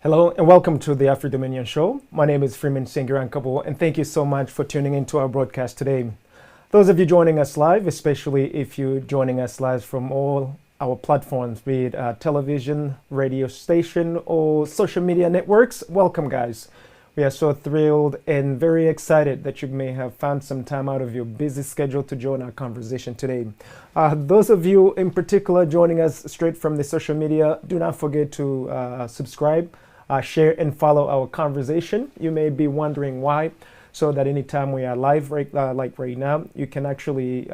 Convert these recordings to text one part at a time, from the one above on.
Hello and welcome to the Afro Dominion Show. My name is Freeman Singirankabo, and thank you so much for tuning into our broadcast today. Those of you joining us live, especially if you're joining us live from all our platforms, be it television, radio station, or social media networks, welcome guys. We are so thrilled and very excited that you may have found some time out of your busy schedule to join our conversation today. Those of you in particular joining us straight from the social media, do not forget to subscribe, share and follow our conversation. You may be wondering why, so that anytime we are live like right now, you can actually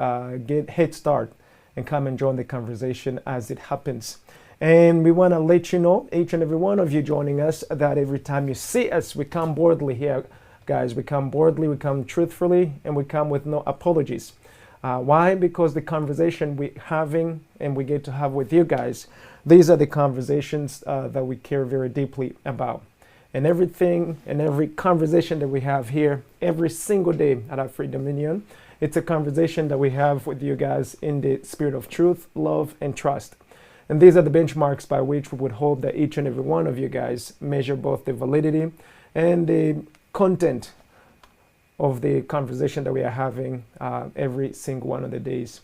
get head start and come and join the conversation as it happens. And we want to let you know, each and every one of you joining us, that every time you see us, we come boldly here, guys. We come boldly, we come truthfully, and we come with no apologies. Why? Because the conversation we're having and we get to have with you guys, these are the conversations that we care very deeply about. And everything and every conversation that we have here every single day at Afro Dominion, it's a conversation that we have with you guys in the spirit of truth, love, and trust. And these are the benchmarks by which we would hope that each and every one of you guys measure both the validity and the content of the conversation that we are having every single one of the days.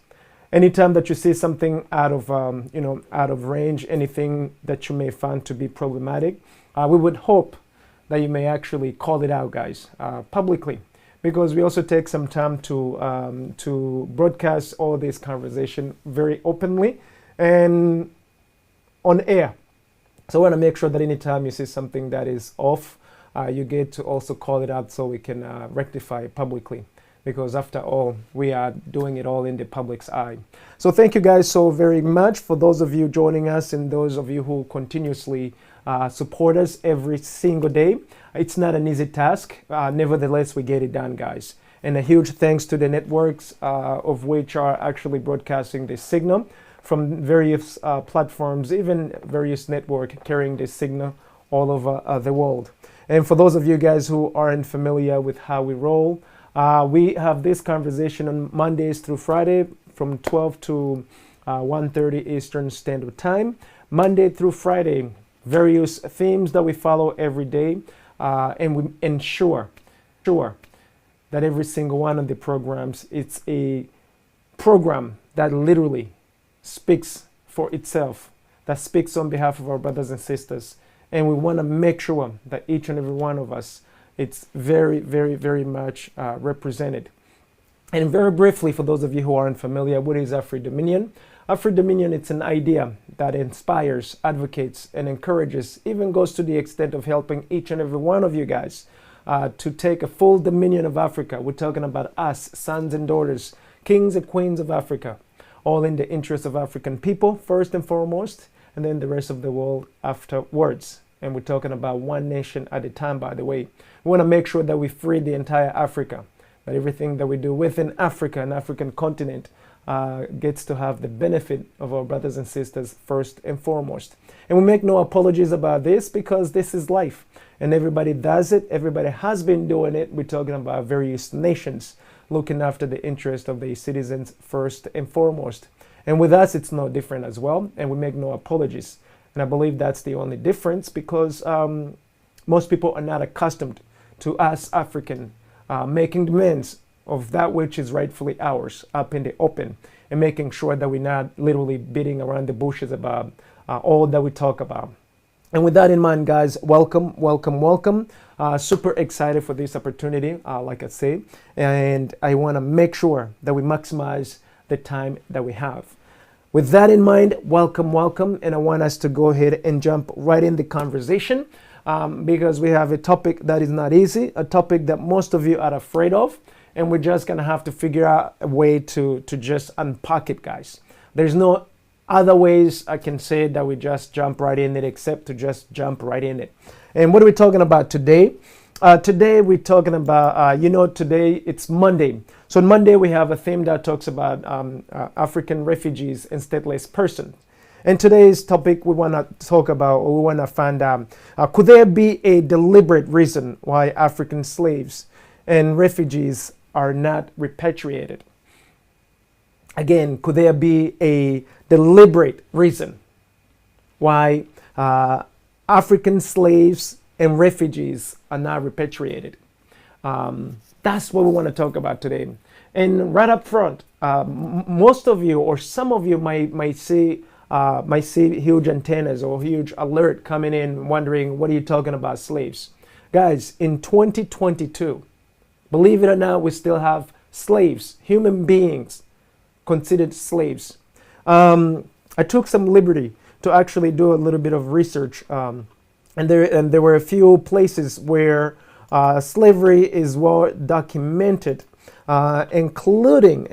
Anytime that you see something out of range, anything that you may find to be problematic, we would hope that you may actually call it out, guys, publicly, because we also take some time to broadcast all this conversation very openly and on air. So I want to make sure that anytime you see something that is off, you get to also call it out so we can rectify it publicly, because after all, we are doing it all in the public's eye. So thank you guys so very much for those of you joining us and those of you who continuously support us every single day. It's not an easy task. Nevertheless, we get it done, guys. And a huge thanks to the networks of which are actually broadcasting this signal from various platforms, even various network carrying this signal all over the world. And for those of you guys who aren't familiar with how we roll, we have this conversation on Mondays through Friday from 12 to 1:30 Eastern Standard Time. Monday through Friday, various themes that we follow every day, and we ensure that every single one of the programs, it's a program that literally speaks for itself, that speaks on behalf of our brothers and sisters. And we want to make sure that each and every one of us, it's very, very, very much represented. And very briefly, for those of you who aren't familiar, what is Afro Dominion? Afro Dominion, it's an idea that inspires, advocates, and encourages, even goes to the extent of helping each and every one of you guys to take a full dominion of Africa. We're talking about us, sons and daughters, kings and queens of Africa, all in the interest of African people, first and foremost, and then the rest of the world afterwards. And we're talking about one nation at a time, by the way. We want to make sure that we free the entire Africa, that everything that we do within Africa, an African continent, gets to have the benefit of our brothers and sisters first and foremost. And we make no apologies about this, because this is life. And everybody does it. Everybody has been doing it. We're talking about various nations looking after the interest of the citizens first and foremost. And with us, it's no different as well. And we make no apologies. And I believe that's the only difference, because most people are not accustomed to us African making demands of that which is rightfully ours up in the open, and making sure that we're not literally beating around the bushes about all that we talk about. And with that in mind, guys, welcome, welcome, welcome. Super excited for this opportunity, like I say, and I want to make sure that we maximize the time that we have. With that in mind, welcome, welcome, and I want us to go ahead and jump right in the conversation, because we have a topic that is not easy, a topic that most of you are afraid of, and we're just going to have to figure out a way to just unpack it, guys. There's no other ways I can say that we just jump right in it, except to just jump right in it. And what are we talking about today? Today we're talking about, today it's Monday. So on Monday we have a theme that talks about African refugees and stateless persons. And today's topic we want to talk about, or we want to find out, could there be a deliberate reason why African slaves and refugees are not repatriated? Again, could there be a deliberate reason why African slaves and refugees are now repatriated. That's what we want to talk about today. And right up front, most of you or some of you might see huge antennas or huge alert coming in, wondering, what are you talking about, slaves? Guys, in 2022, believe it or not, we still have slaves, human beings considered slaves. I took some liberty to actually do a little bit of research, and there were a few places where slavery is well documented, including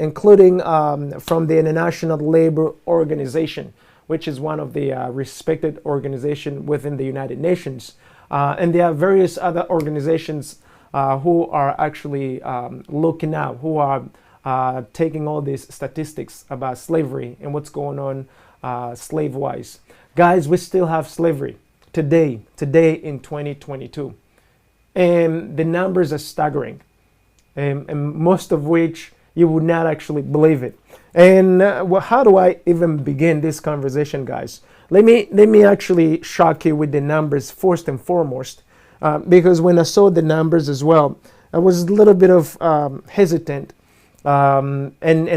from the International Labor Organization, which is one of the respected organizations within the United Nations. And there are various other organizations who are actually looking out, who are taking all these statistics about slavery and what's going on slave-wise. Guys, we still have slavery today in 2022. And the numbers are staggering, and most of which you would not actually believe it. And how do I even begin this conversation, guys? Let me actually shock you with the numbers first and foremost, because when I saw the numbers as well, I was a little bit of hesitant, and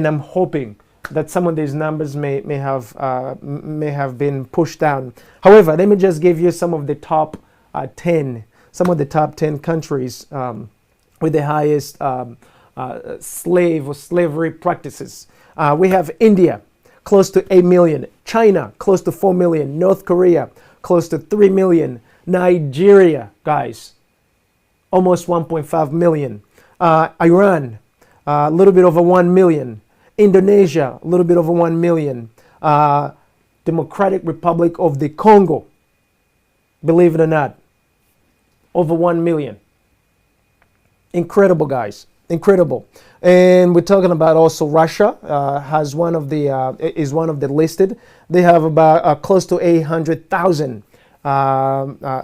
I'm hoping that some of these numbers may have been pushed down. However, let me just give you some of the top 10 countries with the highest slave or slavery practices. We have India, close to 8 million. China, close to 4 million. North Korea, close to 3 million. Nigeria, guys, almost 1.5 million. Iran, a little bit over 1 million. Indonesia, a little bit over 1 million. Democratic Republic of the Congo, believe it or not, over 1 million. Incredible, guys. Incredible. And we're talking about also Russia is one of the listed. They have about close to 800,000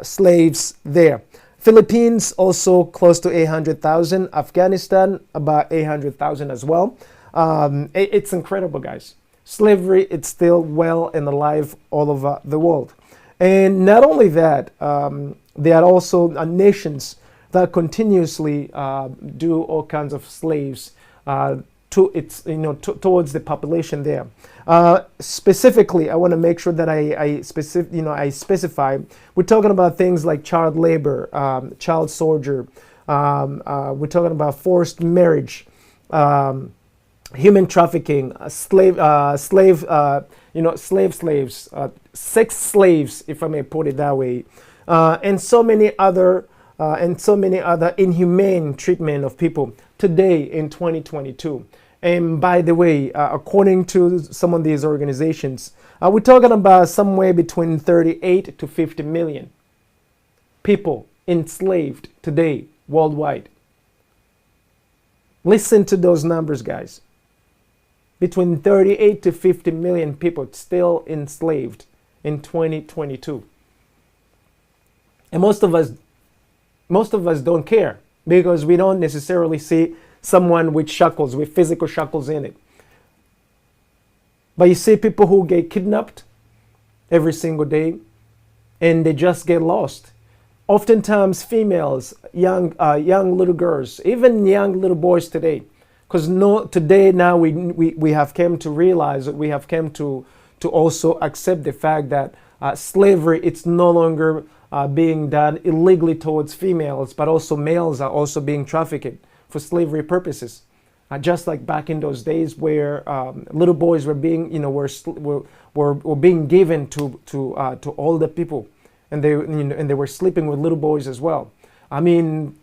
slaves there. Philippines also close to 800,000. Afghanistan about 800,000 as well. It's incredible, guys. Slavery, it's still well and alive all over the world. And not only that, there are also nations that continuously do all kinds of slaves towards the population there. Specifically, I want to make sure that I specify. We're talking about things like child labor, child soldier. We're talking about forced marriage, human trafficking, slaves, sex slaves, if I may put it that way, and so many other inhumane treatment of people today in 2022. And by the way, according to some of these organizations, we're talking about somewhere between 38 to 50 million people enslaved today worldwide. Listen to those numbers, guys. Between 38 to 50 million people still enslaved in 2022. And most of us don't care, because we don't necessarily see someone with shackles, with physical shackles in it. But you see people who get kidnapped every single day, and they just get lost. Oftentimes females, young little girls, even young little boys today. Because today now we have come to realize, we have come to also accept the fact that slavery, it's no longer being done illegally towards females, but also males are also being trafficked for slavery purposes. Just like back in those days where little boys were being, were being given to older people, and they were sleeping with little boys as well. I mean,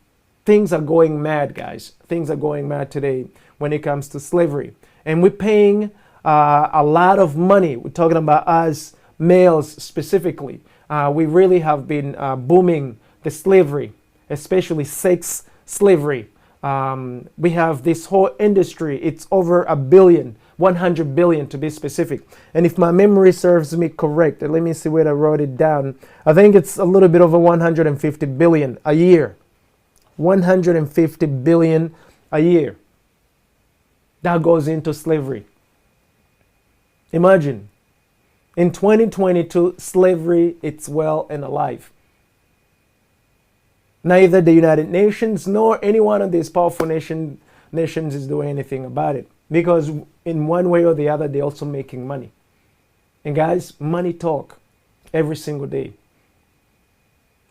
things are going mad, guys. Things are going mad today when it comes to slavery, and we're paying a lot of money. We're talking about us males specifically. We really have been booming the slavery, especially sex slavery. We have this whole industry. It's over $1 billion, 100 billion to be specific. And if my memory serves me correct, let me see where I wrote it down. I think it's a little bit over 150 billion a year. 150 billion a year. That goes into slavery. Imagine In 2022, slavery, it's well and alive. Neither the United Nations nor any one of these powerful nations is doing anything about it. Because in one way or the other, they're also making money. And guys, money talk every single day.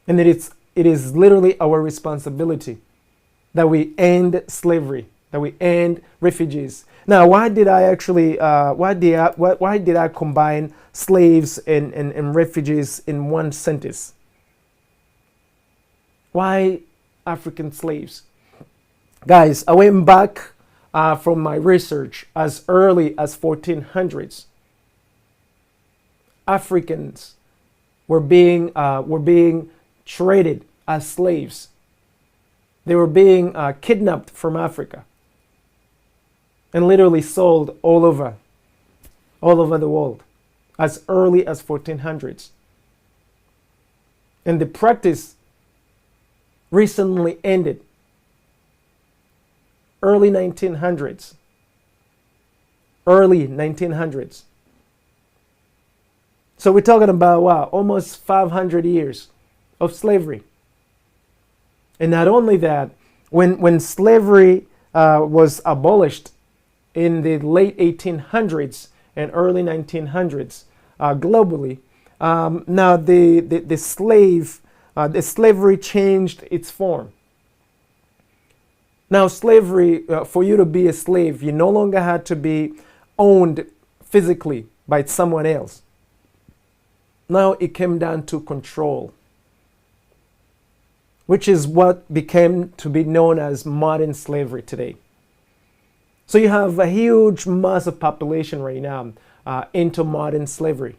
And it is literally our responsibility that we end slavery, that we end refugees. Now, why did I combine slaves and refugees in one sentence? Why African slaves? Guys, I went back from my research as early as 1400s. Africans were being traded as slaves. They were being kidnapped from Africa and literally sold all over the world as early as 1400s. And the practice recently ended early 1900s. So we're talking about, wow, almost 500 years of slavery. And not only that, when slavery was abolished in the late 1800s and early 1900s globally, now the slavery changed its form. Now slavery, for you to be a slave, you no longer had to be owned physically by someone else. Now it came down to control, which is what became to be known as modern slavery today. So you have a huge mass of population right now into modern slavery,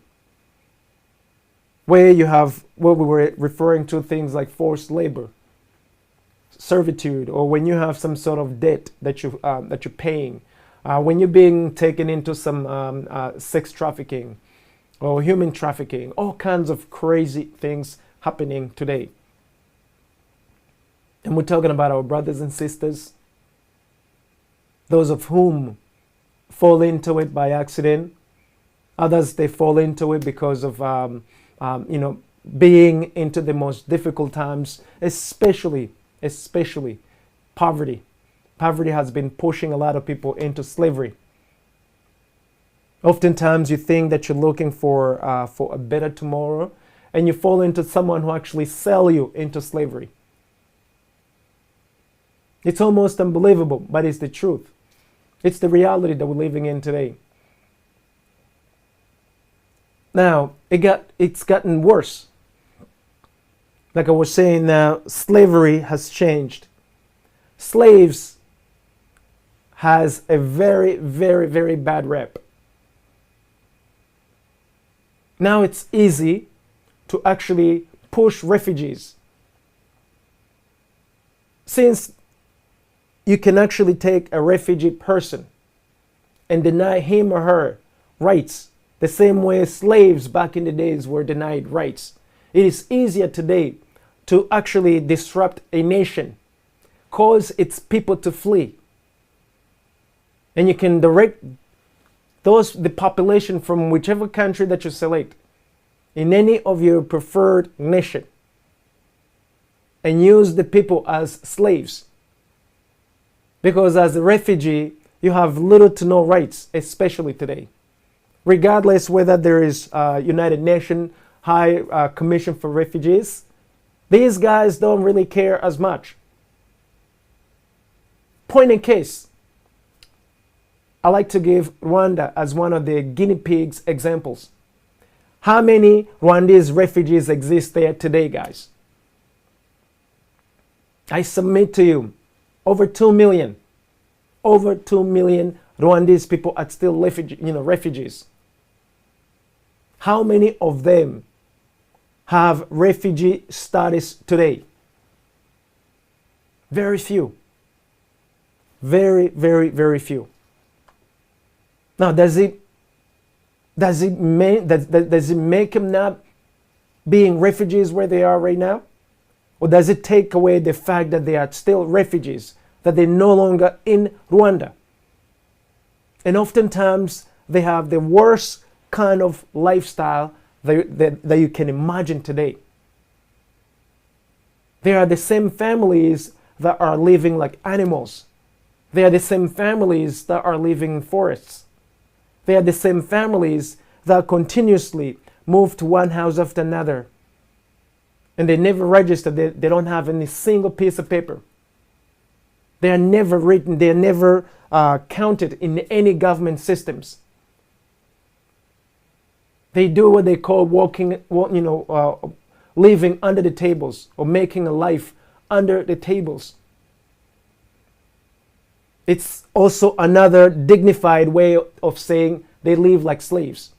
where you have what we were referring to, things like forced labor, servitude, or when you have some sort of debt that you're paying, when you're being taken into some sex trafficking or human trafficking, all kinds of crazy things happening today. And we're talking about our brothers and sisters, those of whom fall into it by accident. Others, they fall into it because of, being into the most difficult times, especially poverty. Poverty has been pushing a lot of people into slavery. Oftentimes you think that you're looking for a better tomorrow, and you fall into someone who actually sell you into slavery. It's almost unbelievable, but it's the truth. It's the reality that we're living in today. Now, it's gotten worse. Like I was saying now, slavery has changed. Slaves has a very, very, very bad rep. Now it's easy to actually push refugees. Since you can actually take a refugee person and deny him or her rights, the same way slaves back in the days were denied rights. It is easier today to actually disrupt a nation, cause its people to flee. And you can direct the population from whichever country that you select in any of your preferred nation and use the people as slaves. Because as a refugee, you have little to no rights, especially today. Regardless whether there is United Nations High Commission for Refugees, these guys don't really care as much. Point in case, I like to give Rwanda as one of the guinea pigs examples. How many Rwandese refugees exist there today, guys? I submit to you, over 2 million. Over 2 million Rwandese people are still refugees. How many of them have refugee status today? Very few. Very, very, very few. Now, does it make them not being refugees where they are right now? Or does it take away the fact that they are still refugees, that they're no longer in Rwanda? And oftentimes they have the worst kind of lifestyle that you can imagine today. They are the same families that are living like animals. They are the same families that are living in forests. They are the same families that continuously move to one house after another. And they never register. They don't have any single piece of paper. They are never written. They are never counted in any government systems. They do what they call living under the tables, or making a life under the tables. It's also another dignified way of saying they live like slaves.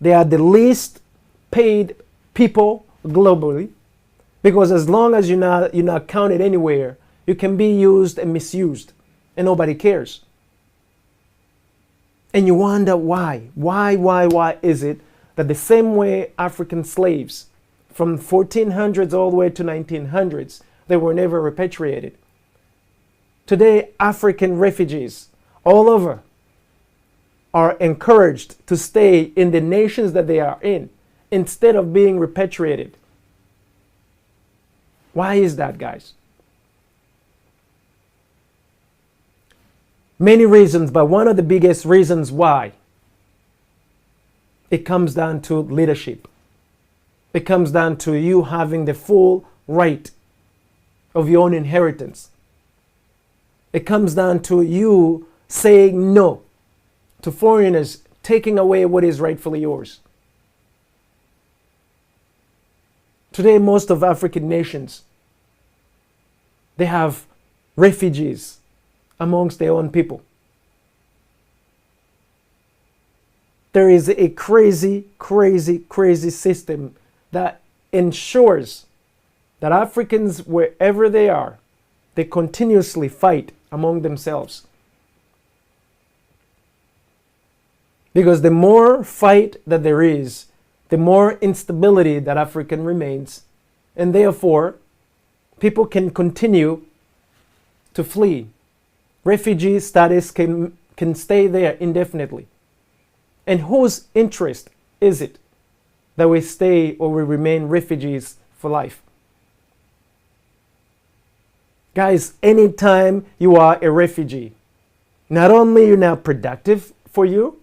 They are the least paid people globally, because as long as you're not counted anywhere, you can be used and misused, and nobody cares. And you wonder why. Why is it that the same way African slaves from 1400s all the way to 1900s, they were never repatriated? Today, African refugees all over are encouraged to stay in the nations that they are in instead of being repatriated. Why is that, guys? Many reasons, but one of the biggest reasons why, it comes down to leadership. It comes down to you having the full right of your own inheritance. It comes down to you saying no to foreigners taking away what is rightfully yours. Today, most of African nations, they have refugees amongst their own people. There is a crazy system that ensures that Africans, wherever they are, they continuously fight among themselves. Because the more fight that there is, the more instability that African remains, and therefore people can continue to flee. Refugee status can stay there indefinitely. And whose interest is it that we stay or we remain refugees for life? Guys, anytime you are a refugee, not only you're now productive for you,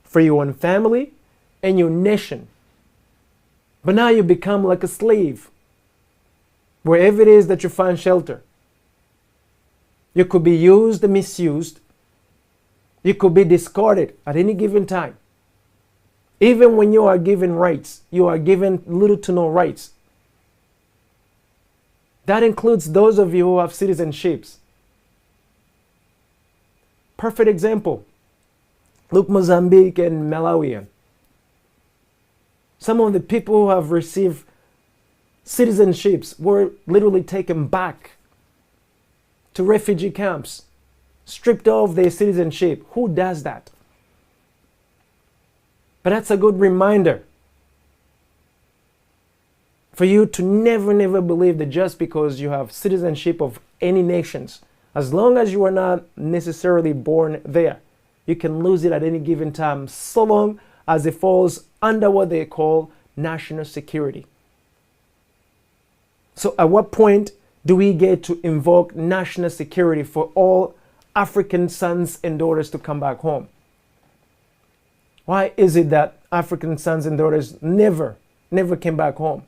for your own family and your nation, but now you become like a slave wherever it is that you find shelter. You could be used and misused. You could be discarded at any given time. Even when you are given rights, you are given little to no rights. That includes those of you who have citizenships. Perfect example. Look, Mozambique and Malawi. Some of the people who have received citizenships were literally taken back to refugee camps, stripped of their citizenship. Who does that? But that's a good reminder for you to never believe that just because you have citizenship of any nations, as long as you are not necessarily born there, you can lose it at any given time, so long as it falls under what they call national security. So at what point do we get to invoke national security for all African sons and daughters to come back home? Why is it that African sons and daughters never came back home?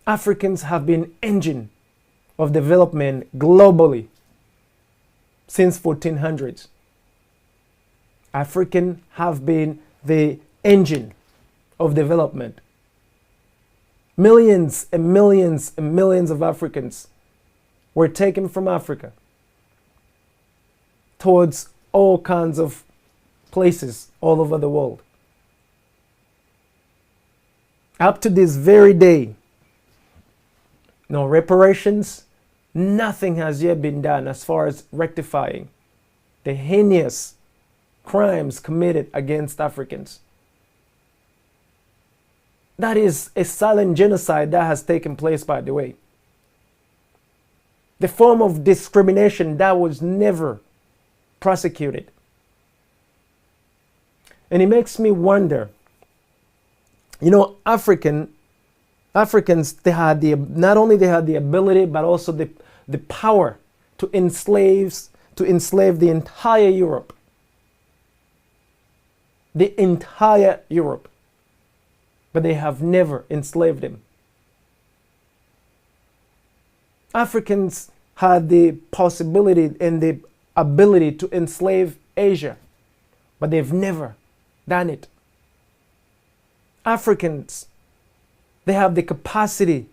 Africans have been engine of development globally since 1400s. Africans have been the engine of development. Millions and millions and millions of Africans were taken from Africa towards all kinds of places all over the world. Up to this very day, no reparations, nothing has yet been done as far as rectifying the heinous crimes committed against Africans. That is a silent genocide that has taken place, by the way. The form of discrimination that was never prosecuted. And it makes me wonder, Africans, they had not only they had the ability, but also the power to enslave the entire Europe. The entire Europe. But they have never enslaved them. Africans had the possibility and the ability to enslave Asia, but they've never done it. Africans, they have the capacity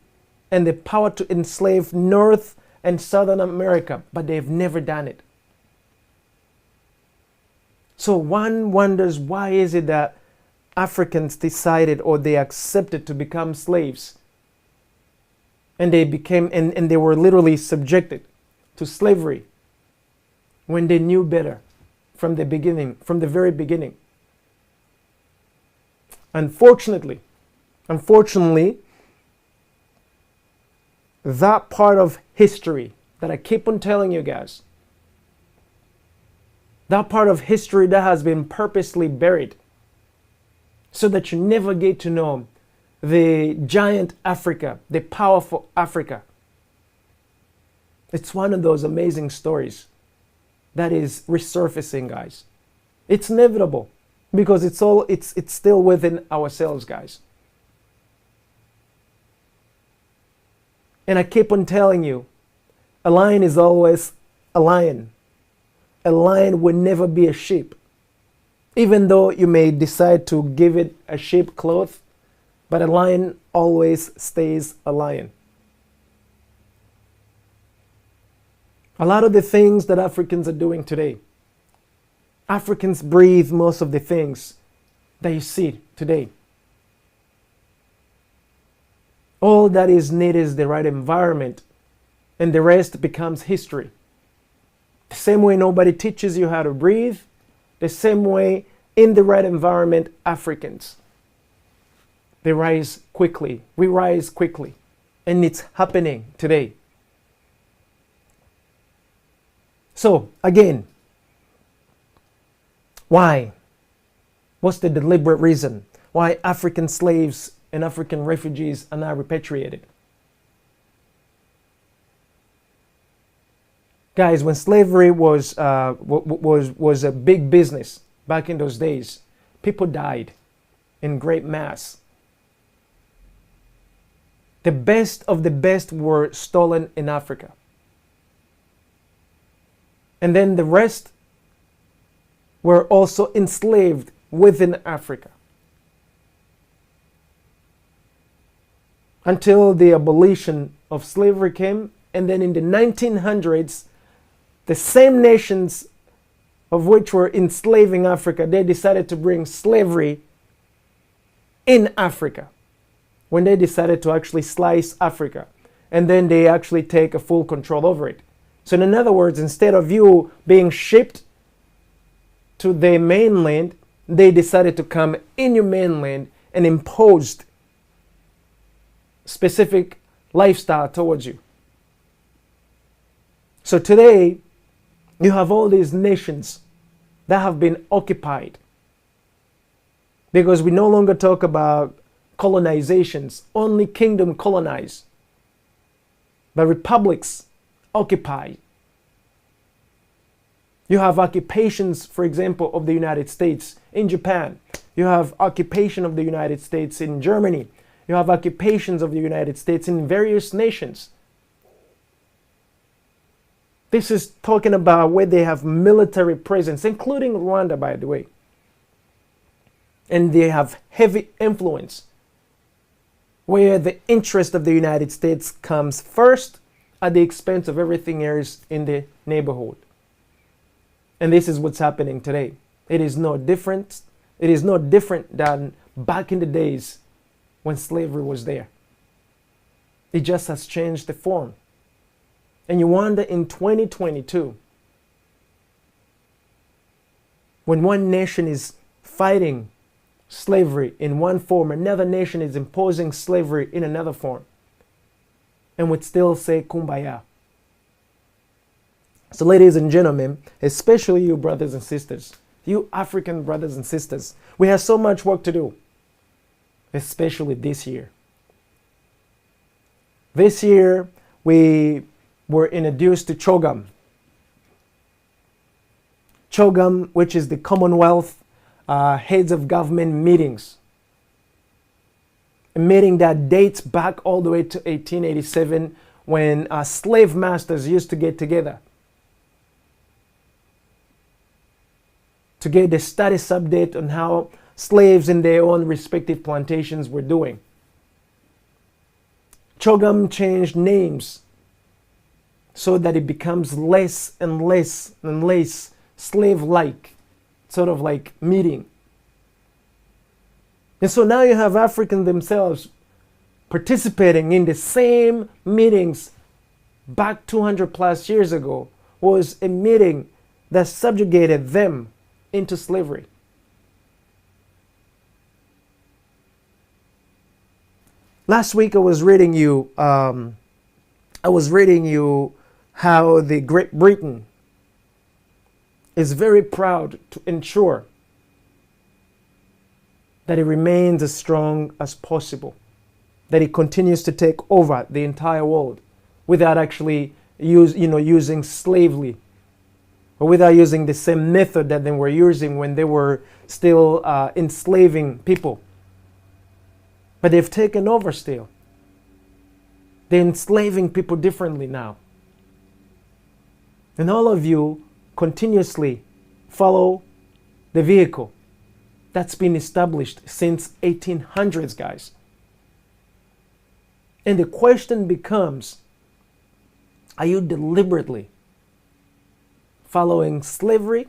and the power to enslave North and Southern America, but they've never done it. So one wonders, why is it that Africans decided or they accepted to become slaves? And they became, and they were literally subjected to slavery when they knew better from the beginning, from the very beginning. Unfortunately, that part of history that I keep on telling you guys, that part of history that has been purposely buried so that you never get to know the giant Africa, the powerful Africa. It's one of those amazing stories that is resurfacing, guys. It's inevitable because it's still within ourselves, guys. And I keep on telling you, a lion is always a lion. A lion will never be a sheep. Even though you may decide to give it a sheep cloth, but a lion always stays a lion. A lot of the things that Africans are doing today, Africans breathe most of the things that you see today. All that is needed is the right environment, and the rest becomes history. The same way nobody teaches you how to breathe, the same way in the right environment, Africans, they rise quickly. We rise quickly. And it's happening today. So, again, why? What's the deliberate reason why African slaves and African refugees are now repatriated? Guys, when slavery was a big business back in those days, people died in great mass. The best of the best were stolen in Africa. And then the rest were also enslaved within Africa. Until the abolition of slavery came, and then in the 1900s, the same nations of which were enslaving Africa, they decided to bring slavery in Africa. When they decided to actually slice Africa, and then they actually take a full control over it. So in other words, instead of you being shipped to the mainland, they decided to come in your mainland and imposed specific lifestyle towards you. So today, you have all these nations that have been occupied, because we no longer talk about colonizations, only kingdom colonize, but republics occupy. You have occupations, for example, of the United States in Japan. You have occupation of the United States in Germany. You have occupations of the United States in various nations. This is talking about where they have military presence, including Rwanda, by the way. And they have heavy influence, where the interest of the United States comes first at the expense of everything else in the neighborhood. And this is what's happening today. It is no different. It is no different than back in the days when slavery was there. It just has changed the form. And you wonder, in 2022, when one nation is fighting slavery in one form, another nation is imposing slavery in another form, and would still say kumbaya. So ladies and gentlemen, especially you brothers and sisters, You African brothers and sisters, we have so much work to do, especially this year. This year, we were introduced to CHOGM. CHOGM, which is the Commonwealth Heads of Government meetings. A meeting that dates back all the way to 1887 when slave masters used to get together to get the status update on how slaves in their own respective plantations were doing. CHOGM changed names so that it becomes less and less and less slave-like, sort of like meeting. And so now you have Africans themselves participating in the same meetings back 200 plus years ago. Was a meeting that subjugated them into slavery. Last week I was reading you how the Great Britain is very proud to ensure that it remains as strong as possible, that it continues to take over the entire world without actually using slavery, or without using the same method that they were using when they were still enslaving people. But they've taken over still. They're enslaving people differently now. And all of you continuously follow the vehicle that's been established since 1800s, guys. And the question becomes, are you deliberately following slavery,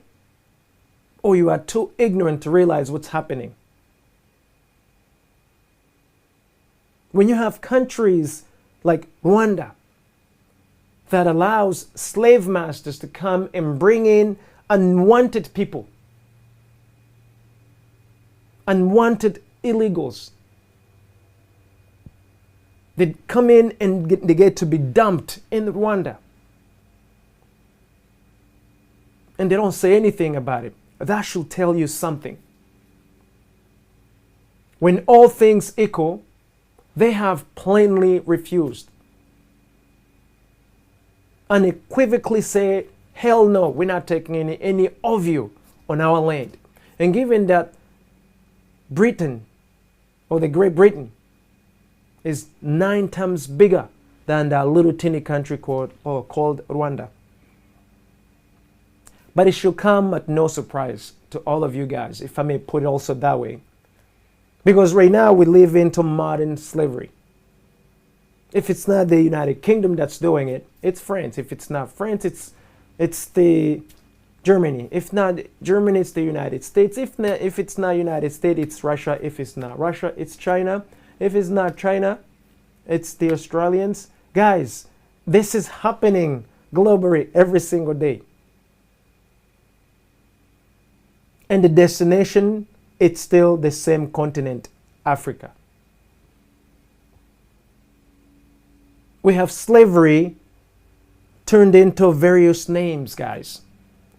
or you are too ignorant to realize what's happening? When you have countries like Rwanda that allows slave masters to come and bring in unwanted people, unwanted illegals, they come in and they get to be dumped in Rwanda. And they don't say anything about it. That should tell you something. When all things equal, they have plainly refused. Unequivocally say, hell no, we're not taking any of you on our land. And given that Britain, or the Great Britain, is 9 times bigger than that little teeny country called Rwanda. But it should come at no surprise to all of you guys, if I may put it also that way. Because right now we live into modern slavery. If it's not the United Kingdom that's doing it, it's France. If it's not France, it's the Germany. If not Germany, it's the United States. If it's not United States, it's Russia. If it's not Russia, it's China. If it's not China, it's the Australians. Guys, this is happening globally every single day. And the destination, it's still the same continent, Africa. We have slavery turned into various names, guys,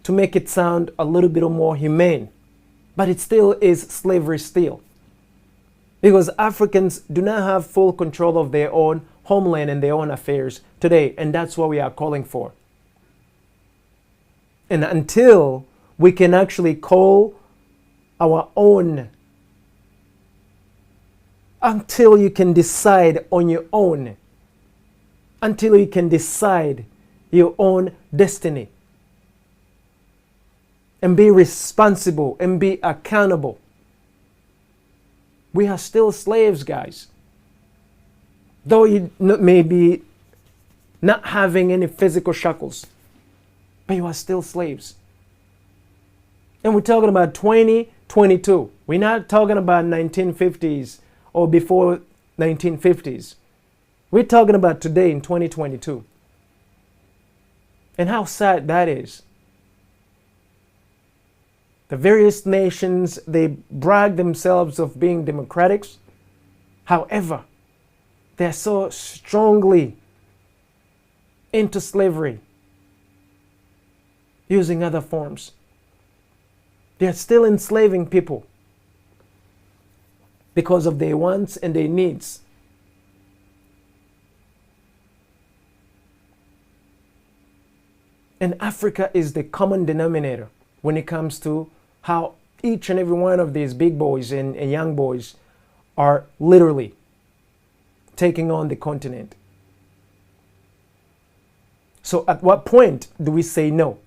to make it sound a little bit more humane. But it still is slavery still. Because Africans do not have full control of their own homeland and their own affairs today. And that's what we are calling for. And until we can actually call our own, until you can decide on your own, until you can decide your own destiny and be responsible and be accountable. We are still slaves, guys. Though you may be not having any physical shackles, but you are still slaves. And we're talking about 2022. We're not talking about 1950s or before 1950s. We're talking about today in 2022. And how sad that is. The various nations, they brag themselves of being democratic. However, they're so strongly into slavery, using other forms. They're still enslaving people because of their wants and their needs. And Africa is the common denominator when it comes to how each and every one of these big boys and young boys are literally taking on the continent. So at what point do we say no?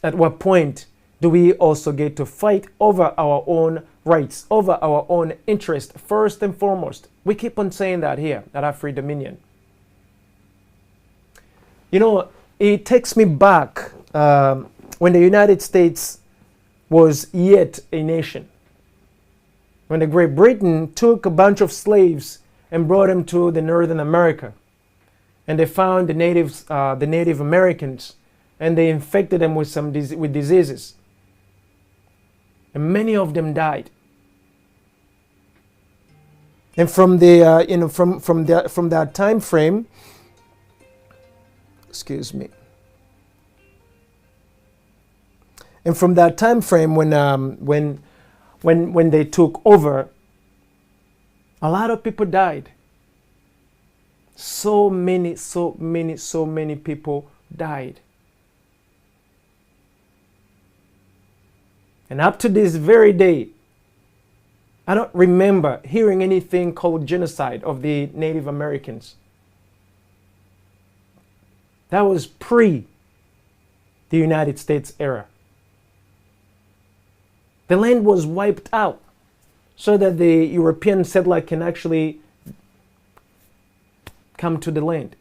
At what point do we also get to fight over our own rights, over our own interest, first and foremost? We keep on saying that here at Afri Dominion. You know, it takes me back when the United States was yet a nation. When the Great Britain took a bunch of slaves and brought them to the Northern America, and they found the Native Americans, and they infected them with with diseases, and many of them died. And from the from that time frame, excuse me. And from that time frame, when they took over, a lot of people died. So many people died. And up to this very day, I don't remember hearing anything called genocide of the Native Americans. That was pre the United States era. The land was wiped out so that the European settler can actually come to the land.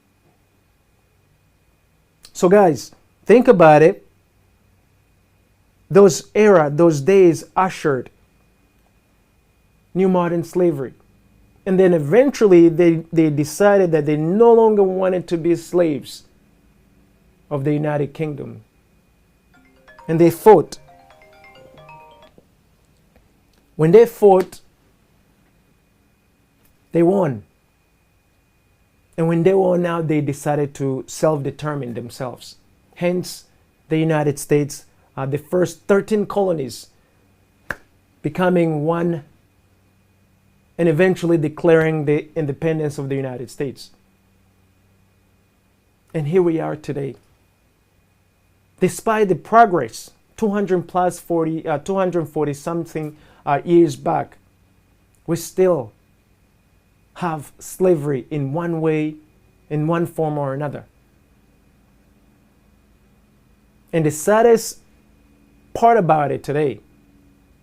So guys, think about it. Those days ushered new modern slavery. And then eventually they decided that they no longer wanted to be slaves of the United Kingdom. And they fought. When they fought, they won. And when they won out, they decided to self-determine themselves. Hence, the United States, the first 13 colonies, becoming one and eventually declaring the independence of the United States. And here we are today. Despite the progress, 240 something years back, we still have slavery in one way, in one form or another. And the saddest part about it today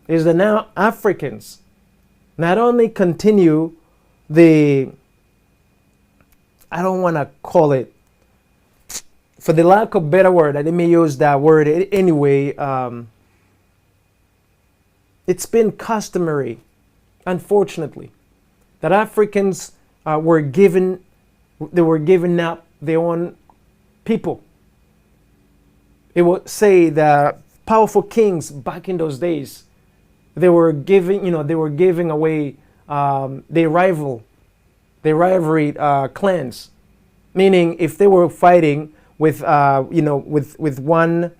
is that now Africans not only continue the, I don't want to call it, for the lack of better word, let me use that word anyway, it's been customary, unfortunately, that Africans were given up their own people. It would say that powerful kings back in those days, they were giving away their rivalry clans. Meaning, if they were fighting with one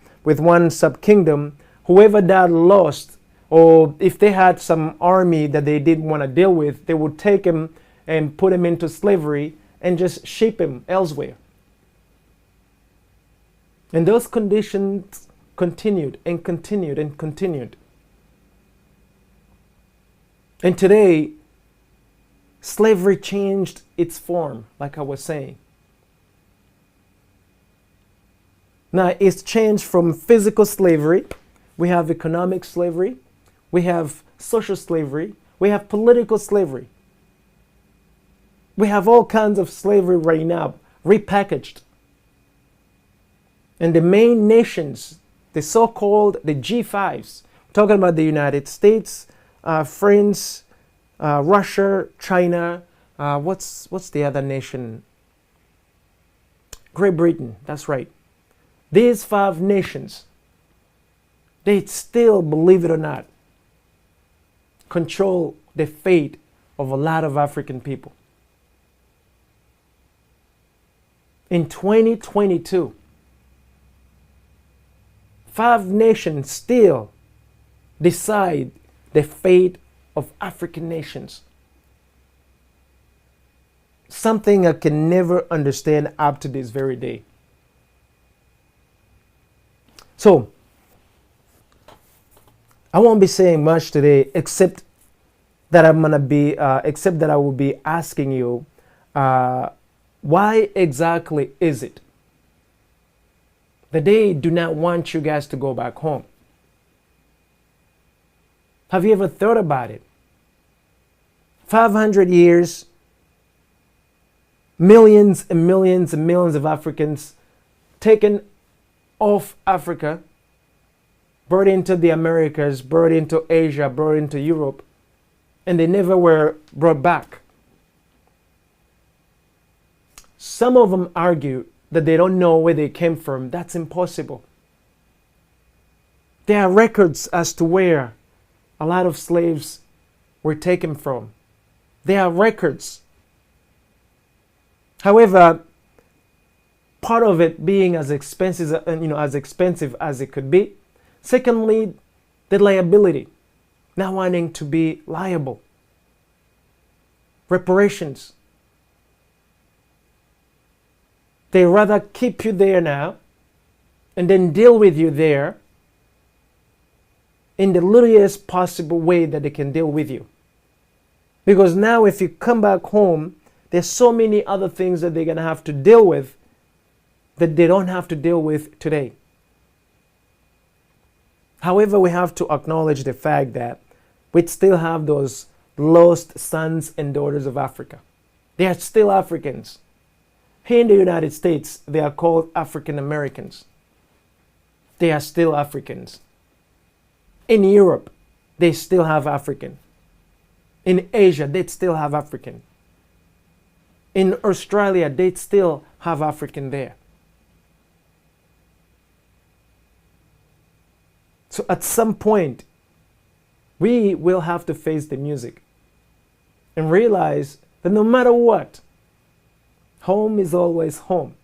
sub kingdom, whoever that lost, or if they had some army that they didn't want to deal with, they would take him and put him into slavery and just ship him elsewhere. And those conditions continued and continued and continued. And today, slavery changed its form, like I was saying. Now, it's changed from physical slavery. We have economic slavery. We have social slavery. We have political slavery. We have all kinds of slavery right now, repackaged. And the main nations, the so-called the G5s, talking about the United States, France, Russia, China, what's the other nation? Great Britain, that's right. These 5 nations, they still, believe it or not, control the fate of a lot of African people. In 2022, 5 nations still decide the fate of African nations. Something I can never understand up to this very day. So, I won't be saying much today, except that I will be asking you, why exactly is it that they do not want you guys to go back home? Have you ever thought about it? 500 years, millions and millions and millions of Africans taken off Africa, brought into the Americas, brought into Asia, brought into Europe, and they never were brought back. Some of them argue that they don't know where they came from. That's impossible. There are records as to where a lot of slaves were taken from. There are records. However, part of it being as expensive as it could be. Secondly, the liability, not wanting to be liable. Reparations. They rather keep you there now and then deal with you there in the littlest possible way that they can deal with you. Because now if you come back home, there's so many other things that they're going to have to deal with that they don't have to deal with today. However, we have to acknowledge the fact that we still have those lost sons and daughters of Africa. They are still Africans. Here in the United States, they are called African Americans. They are still Africans. In Europe, they still have African. In Asia, they still have African. In Australia, they still have African there. So at some point, we will have to face the music and realize that no matter what, home is always home.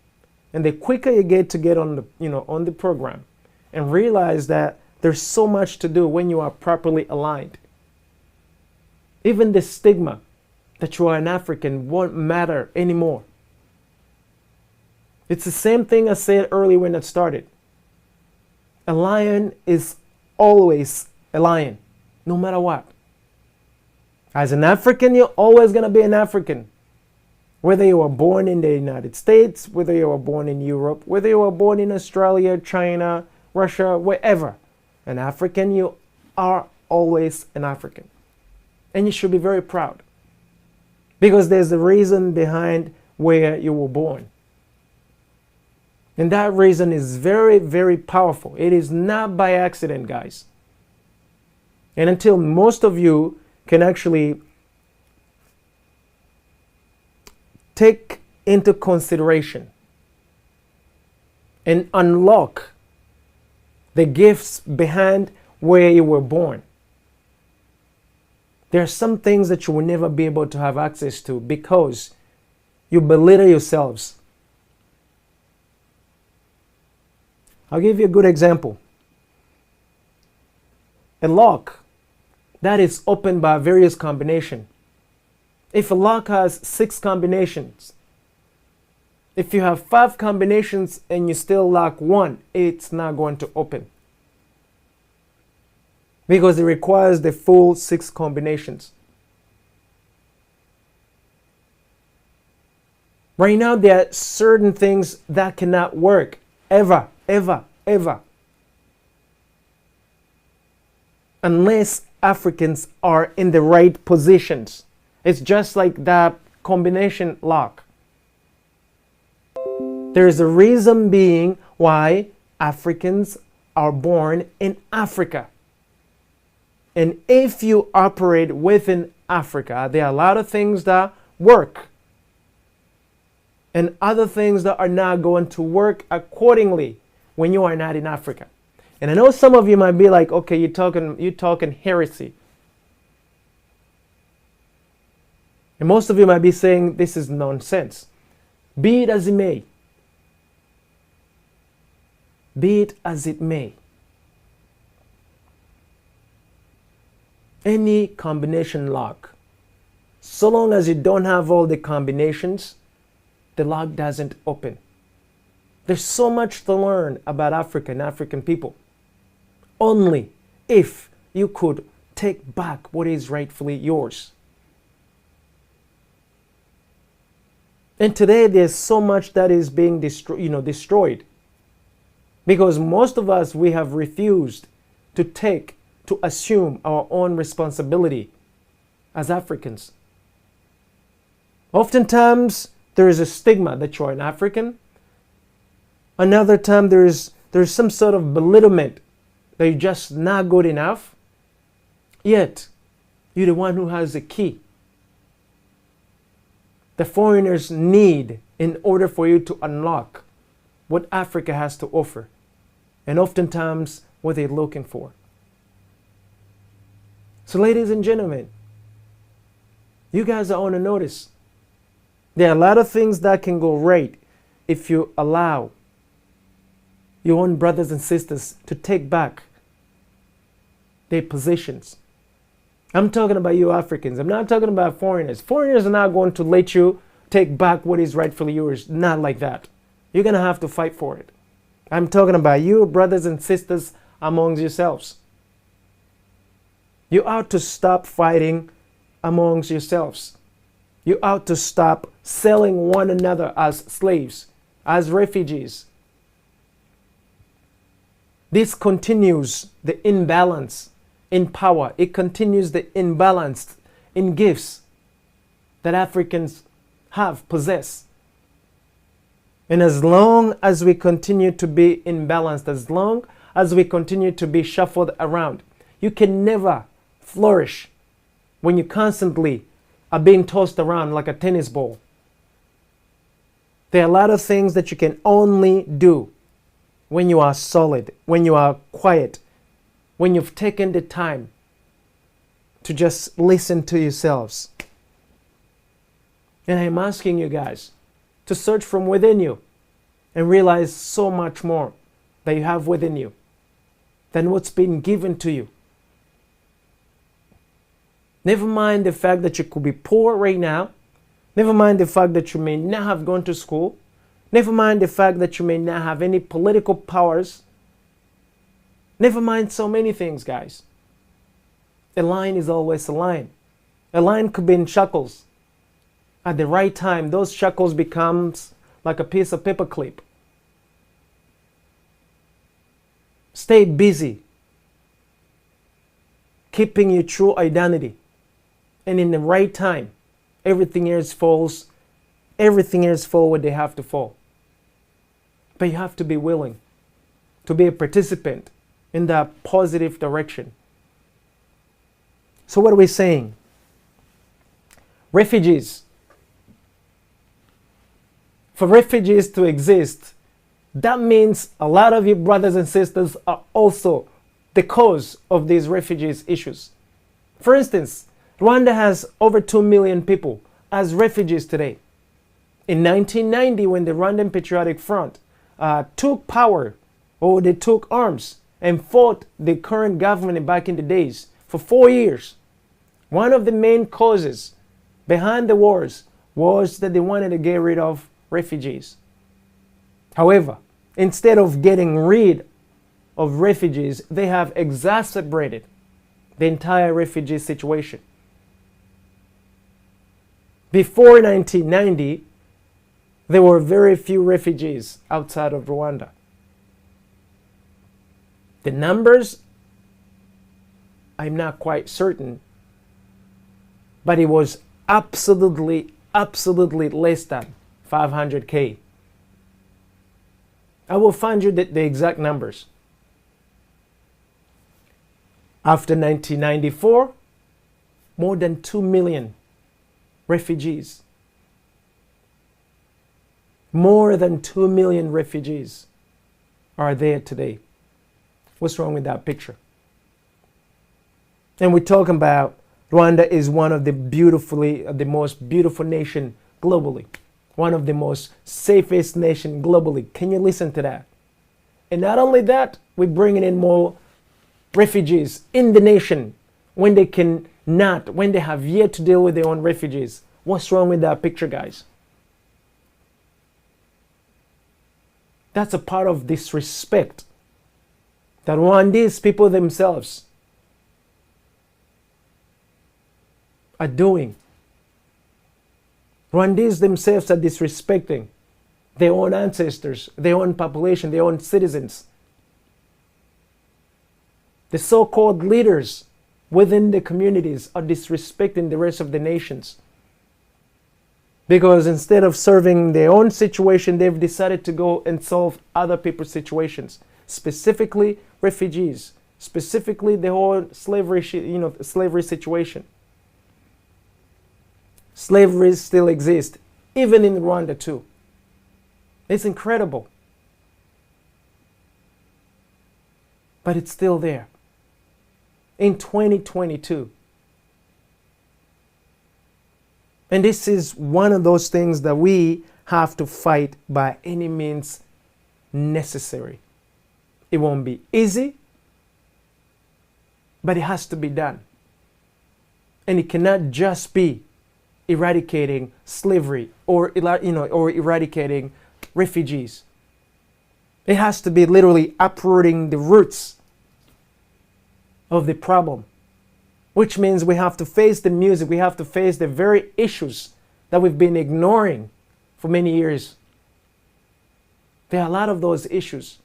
And the quicker you get on the program and realize that there's so much to do when you are properly aligned. Even the stigma that you are an African won't matter anymore. It's the same thing I said earlier when it started. A lion is always a lion, no matter what. As an African, you're always going to be an African. Whether you were born in the United States, whether you were born in Europe, whether you were born in Australia, China, Russia, wherever. An African, you are always an African. And you should be very proud. Because there's a reason behind where you were born. And that reason is very, very powerful. It is not by accident, guys. And until most of you can actually take into consideration and unlock the gifts behind where you were born, there are some things that you will never be able to have access to because you belittle yourselves. I'll give you a good example. A lock that is opened by various combinations. If a lock has 6 combinations, if you have 5 combinations and you still lock 1, it's not going to open. Because it requires the full 6 combinations. Right now, there are certain things that cannot work ever, unless Africans are in the right positions. It's just like that combination lock. There's a reason being why Africans are born in Africa. And if you operate within Africa, there are a lot of things that work and other things that are not going to work accordingly when you are not in Africa. And I know some of you might be like, okay, you're talking heresy. And most of you might be saying this is nonsense. Be it as it may. Be it as it may. any combination lock. So long as you don't have all the combinations, the lock doesn't open. There's so much to learn about Africa and African people. Only if you could take back what is rightfully yours. And today there's so much that is being destroyed. Because most of us, we have refused to assume our own responsibility as Africans. Oftentimes, there is a stigma that you're an African. Another time, there's some sort of belittlement that you're just not good enough. Yet, you're the one who has the key. The foreigners need in order for you to unlock what Africa has to offer. And oftentimes, what they're looking for. So ladies and gentlemen, you guys are on a notice. There are a lot of things that can go right if you allow your own brothers and sisters to take back their positions. I'm talking about you Africans. I'm not talking about foreigners. Foreigners are not going to let you take back what is rightfully yours. Not like that. You're going to have to fight for it. I'm talking about you brothers and sisters amongst yourselves. You ought to stop fighting amongst yourselves. You ought to stop selling one another as slaves, as refugees. This continues the imbalance in power. It continues the imbalance in gifts that Africans possess. And as long as we continue to be imbalanced, as long as we continue to be shuffled around, you can never flourish when you constantly are being tossed around like a tennis ball. There are a lot of things that you can only do when you are solid, when you are quiet, when you've taken the time to just listen to yourselves. And I'm asking you guys to search from within you and realize so much more that you have within you than what's been given to you. Never mind the fact that you could be poor right now. Never mind the fact that you may not have gone to school. Never mind the fact that you may not have any political powers. Never mind so many things, guys. A lion is always a lion. A lion could be in shackles. At the right time, those shackles becomes like a piece of paper clip. Stay busy, keeping your true identity. And in the right time, everything else falls. Everything else falls where they have to fall. But you have to be willing to be a participant in that positive direction. So what are we saying? Refugees. For refugees to exist, that means a lot of you brothers and sisters are also the cause of these refugees issues. For instance, Rwanda has over 2 million people as refugees today. In 1990, when the Rwandan Patriotic Front took power, or they took arms and fought the current government back in the days for 4 years, one of the main causes behind the wars was that they wanted to get rid of refugees. However, instead of getting rid of refugees, they have exacerbated the entire refugee situation. Before 1990, there were very few refugees outside of Rwanda. The numbers, I'm not quite certain, but it was absolutely less than 500K. I will find you the exact numbers. After 1994, more than 2 million refugees. More than 2 million refugees are there today. What's wrong with that picture? And we're talking about Rwanda is one of the most beautiful nation globally. One of the most safest nation globally. Can you listen to that? And not only that, we're bringing in more refugees in the nation when they can not, when they have yet to deal with their own refugees. What's wrong with that picture, guys? That's a part of disrespect that Rwandese people themselves are doing. Rwandese themselves are disrespecting their own ancestors, their own population, their own citizens. The so-called leaders within the communities are disrespecting the rest of the nations. Because instead of serving their own situation, they've decided to go and solve other people's situations, specifically refugees, specifically the whole slavery situation. Slavery still exists, even in Rwanda too. It's incredible. But it's still there. In 2022. And this is one of those things that we have to fight by any means necessary. It won't be easy, but it has to be done. And it cannot just be eradicating slavery or eradicating refugees. It has to be literally uprooting the roots of the problem, which means we have to face the music, we have to face the very issues that we've been ignoring for many years. There are a lot of those issues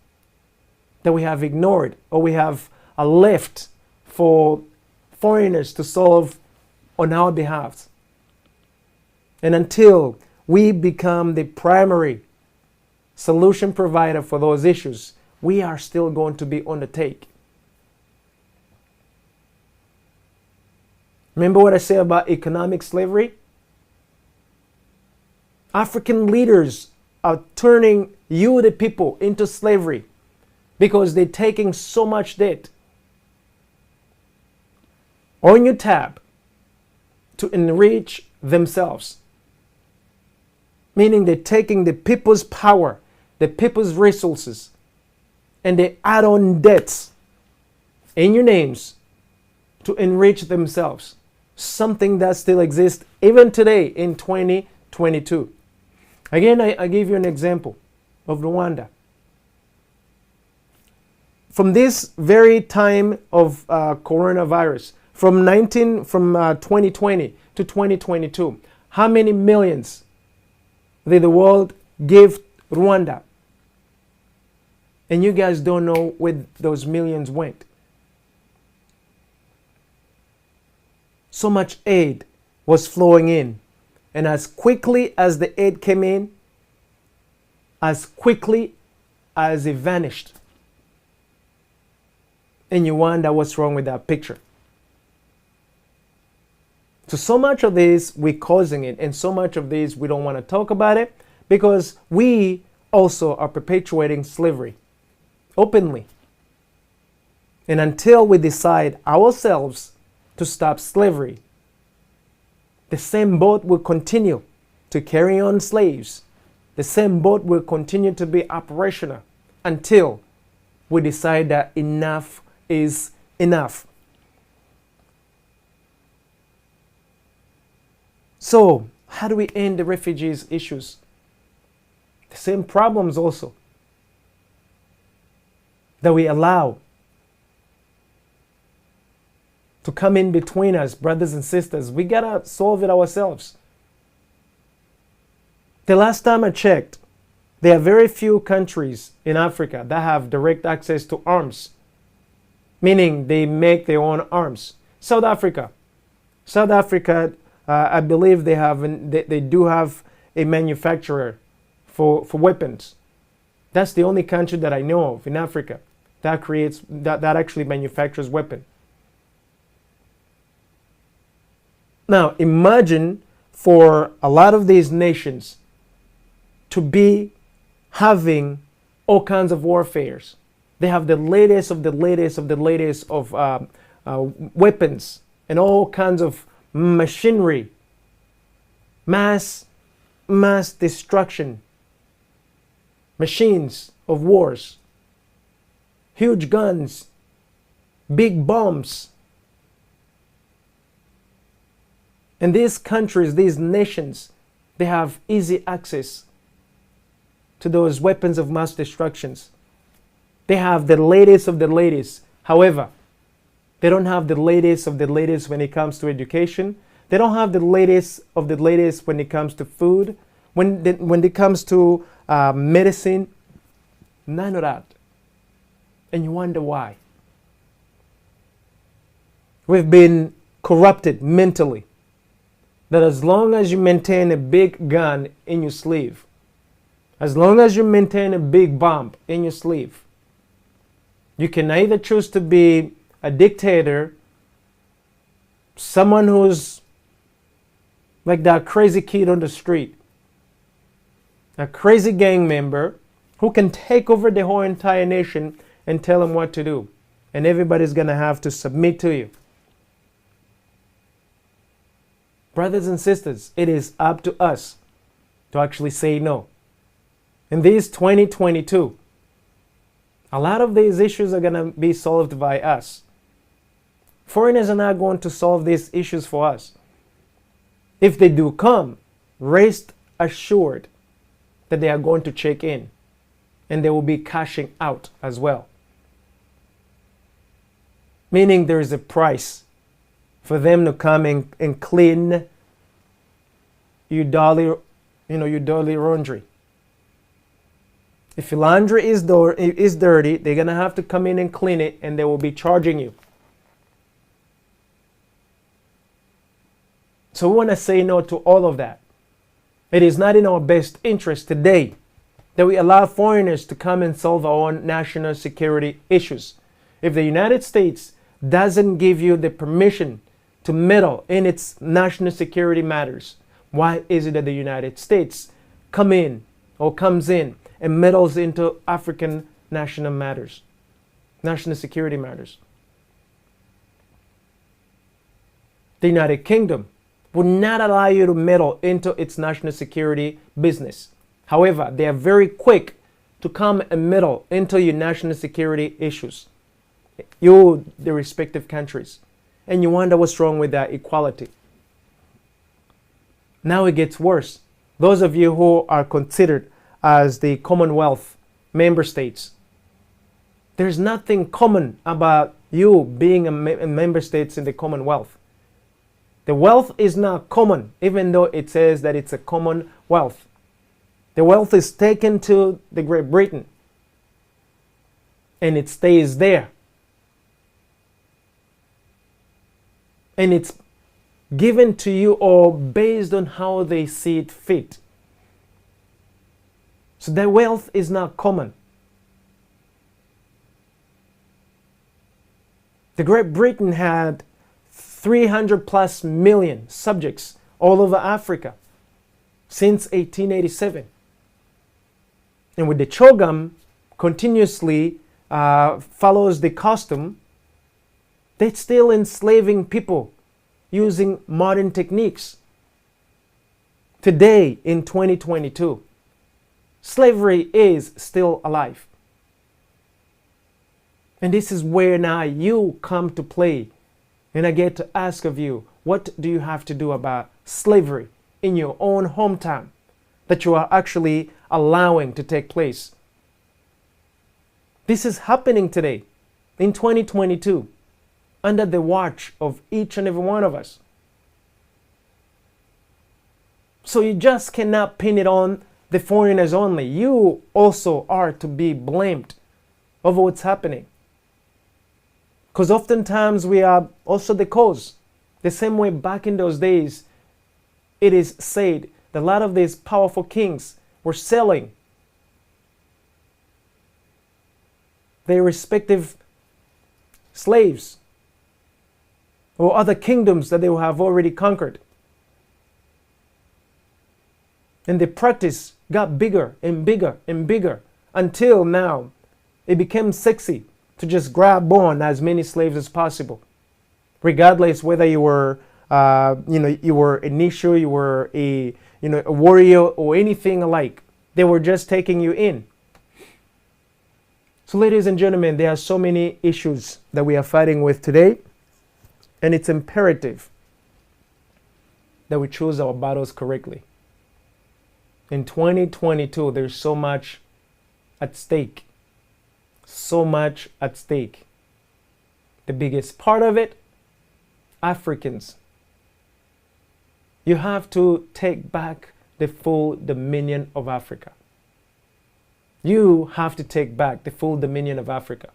that we have ignored or we have left for foreigners to solve on our behalf. And until we become the primary solution provider for those issues, we are still going to be on the take. Remember what I said about economic slavery? African leaders are turning you, the people, into slavery because they're taking so much debt on your tab to enrich themselves. Meaning they're taking the people's power, the people's resources, and they add on debts in your names to enrich themselves. Something that still exists even today in 2022. Again, I give you an example of Rwanda. From this very time of coronavirus, from 2020 to 2022, how many millions did the world give Rwanda? And you guys don't know where those millions went. So much aid was flowing in. And as quickly as the aid came in, as quickly as it vanished. And you wonder what's wrong with that picture. So much of this we're causing it, and so much of this we don't want to talk about it because we also are perpetuating slavery openly. And until we decide ourselves to stop slavery, the same boat will continue to carry on slaves. The same boat will continue to be operational until we decide that enough is enough. So, how do we end the refugees' issues? The same problems also that we allow to come in between us, brothers and sisters. We gotta solve it ourselves. The last time I checked, there are very few countries in Africa that have direct access to arms, meaning they make their own arms. South Africa, I believe they do have a manufacturer for weapons. That's the only country that I know of in Africa that actually manufactures weapons. Now, imagine for a lot of these nations to be having all kinds of warfares. They have the latest of the latest of the latest of weapons and all kinds of machinery, mass destruction, machines of wars, huge guns, big bombs, And these countries, these nations, they have easy access to those weapons of mass destructions. They have the latest of the latest. However, they don't have the latest of the latest when it comes to education. They don't have the latest of the latest when it comes to food. When it comes to medicine, none of that. And you wonder why. We've been corrupted mentally. That as long as you maintain a big gun in your sleeve, as long as you maintain a big bomb in your sleeve, you can either choose to be a dictator, someone who's like that crazy kid on the street, a crazy gang member who can take over the whole entire nation and tell them what to do. And everybody's going to have to submit to you. Brothers and sisters, it is up to us to actually say no. In this 2022, a lot of these issues are going to be solved by us. Foreigners are not going to solve these issues for us. If they do come, rest assured that they are going to check in and they will be cashing out as well. Meaning there is a price for them to come and clean your dirty laundry. If your laundry is dirty, they're going to have to come in and clean it, and they will be charging you. So we want to say no to all of that. It is not in our best interest today that we allow foreigners to come and solve our own national security issues. If the United States doesn't give you the permission to meddle in its national security matters, why is it that the United States comes in and meddles into African national matters, national security matters? The United Kingdom would not allow you to meddle into its national security business. However, they are very quick to come and meddle into your national security issues, the respective countries. And you wonder what's wrong with that equality. Now it gets worse. Those of you who are considered as the Commonwealth member states, there's nothing common about you being a member states in the Commonwealth. The wealth is not common, even though it says that it's a Commonwealth. The wealth is taken to the Great Britain, and it stays there. And it's given to you all based on how they see it fit. So the wealth is not common. The Great Britain had 300 plus million subjects all over Africa since 1887. And with the Chogam continuously follows the custom, they're still enslaving people using modern techniques. Today, in 2022, slavery is still alive. And this is where now you come to play. And I get to ask of you, what do you have to do about slavery in your own hometown that you are actually allowing to take place? This is happening today in 2022 under the watch of each and every one of us. So you just cannot pin it on the foreigners only. You also are to be blamed over what's happening. Because oftentimes we are also the cause. The same way back in those days, it is said that a lot of these powerful kings were selling their respective slaves or other kingdoms that they have already conquered. And the practice got bigger and bigger and bigger until now it became sexy to just grab on as many slaves as possible, regardless whether you were, you were a Nishu, you were a warrior or anything alike. They were just taking you in. So, ladies and gentlemen, there are so many issues that we are fighting with today, and it's imperative that we choose our battles correctly. In 2022, there's so much at stake. So much at stake. The biggest part of it, Africans. You have to take back the full dominion of Africa. You have to take back the full dominion of Africa.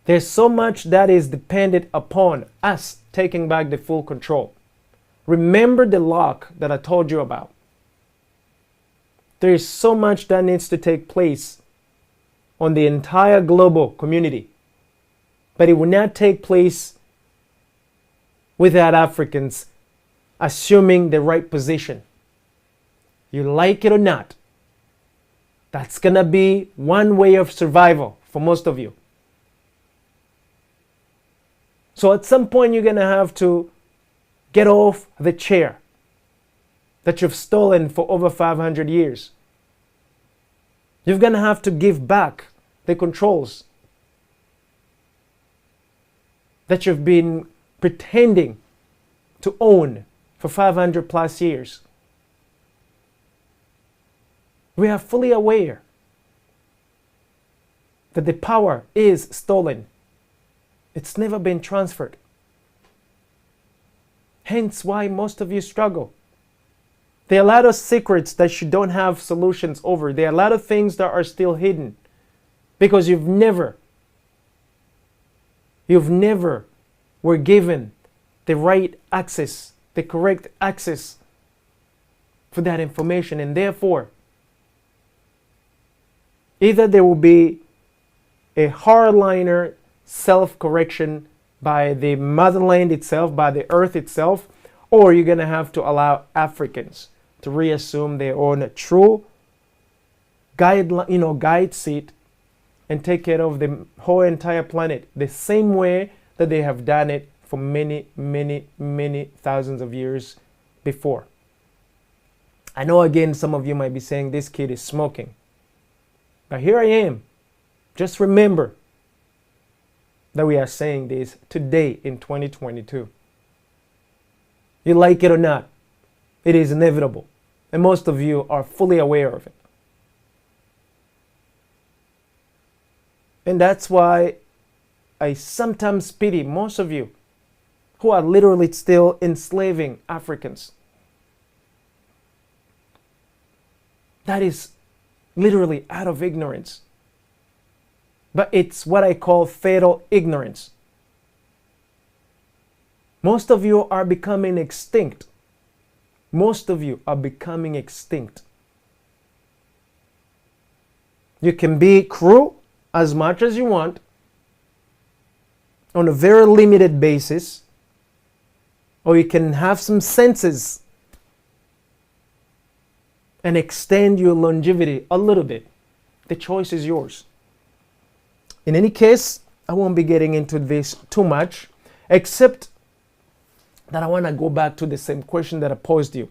There's so much that is dependent upon us taking back the full control. Remember the lock that I told you about. There is so much that needs to take place on the entire global community. But it will not take place without Africans assuming the right position. You like it or not, that's going to be one way of survival for most of you. So at some point, you're going to have to get off the chair that you've stolen for over 500 years. You're going to have to give back the controls that you've been pretending to own for 500 plus years. We are fully aware that the power is stolen. It's never been transferred. Hence why most of you struggle. There are a lot of secrets that you don't have solutions over. There are a lot of things that are still hidden because you've never were given the right access, the correct access for that information. And therefore, either there will be a hardliner self-correction by the motherland itself, by the earth itself, or you're going to have to allow Africans to reassume their own true guide seat and take care of the whole entire planet the same way that they have done it for many, many, many thousands of years before. I know again some of you might be saying this kid is smoking. But here I am. Just remember that we are saying this today in 2022. You like it or not, it is inevitable. And most of you are fully aware of it. And that's why I sometimes pity most of you who are literally still enslaving Africans. That is literally out of ignorance. But it's what I call fatal ignorance. Most of you are becoming extinct. Most of you are becoming extinct. You can be cruel as much as you want on a very limited basis, or you can have some senses and extend your longevity a little bit. The choice is yours. In any case, I won't be getting into this too much, except that I want to go back to the same question that I posed you.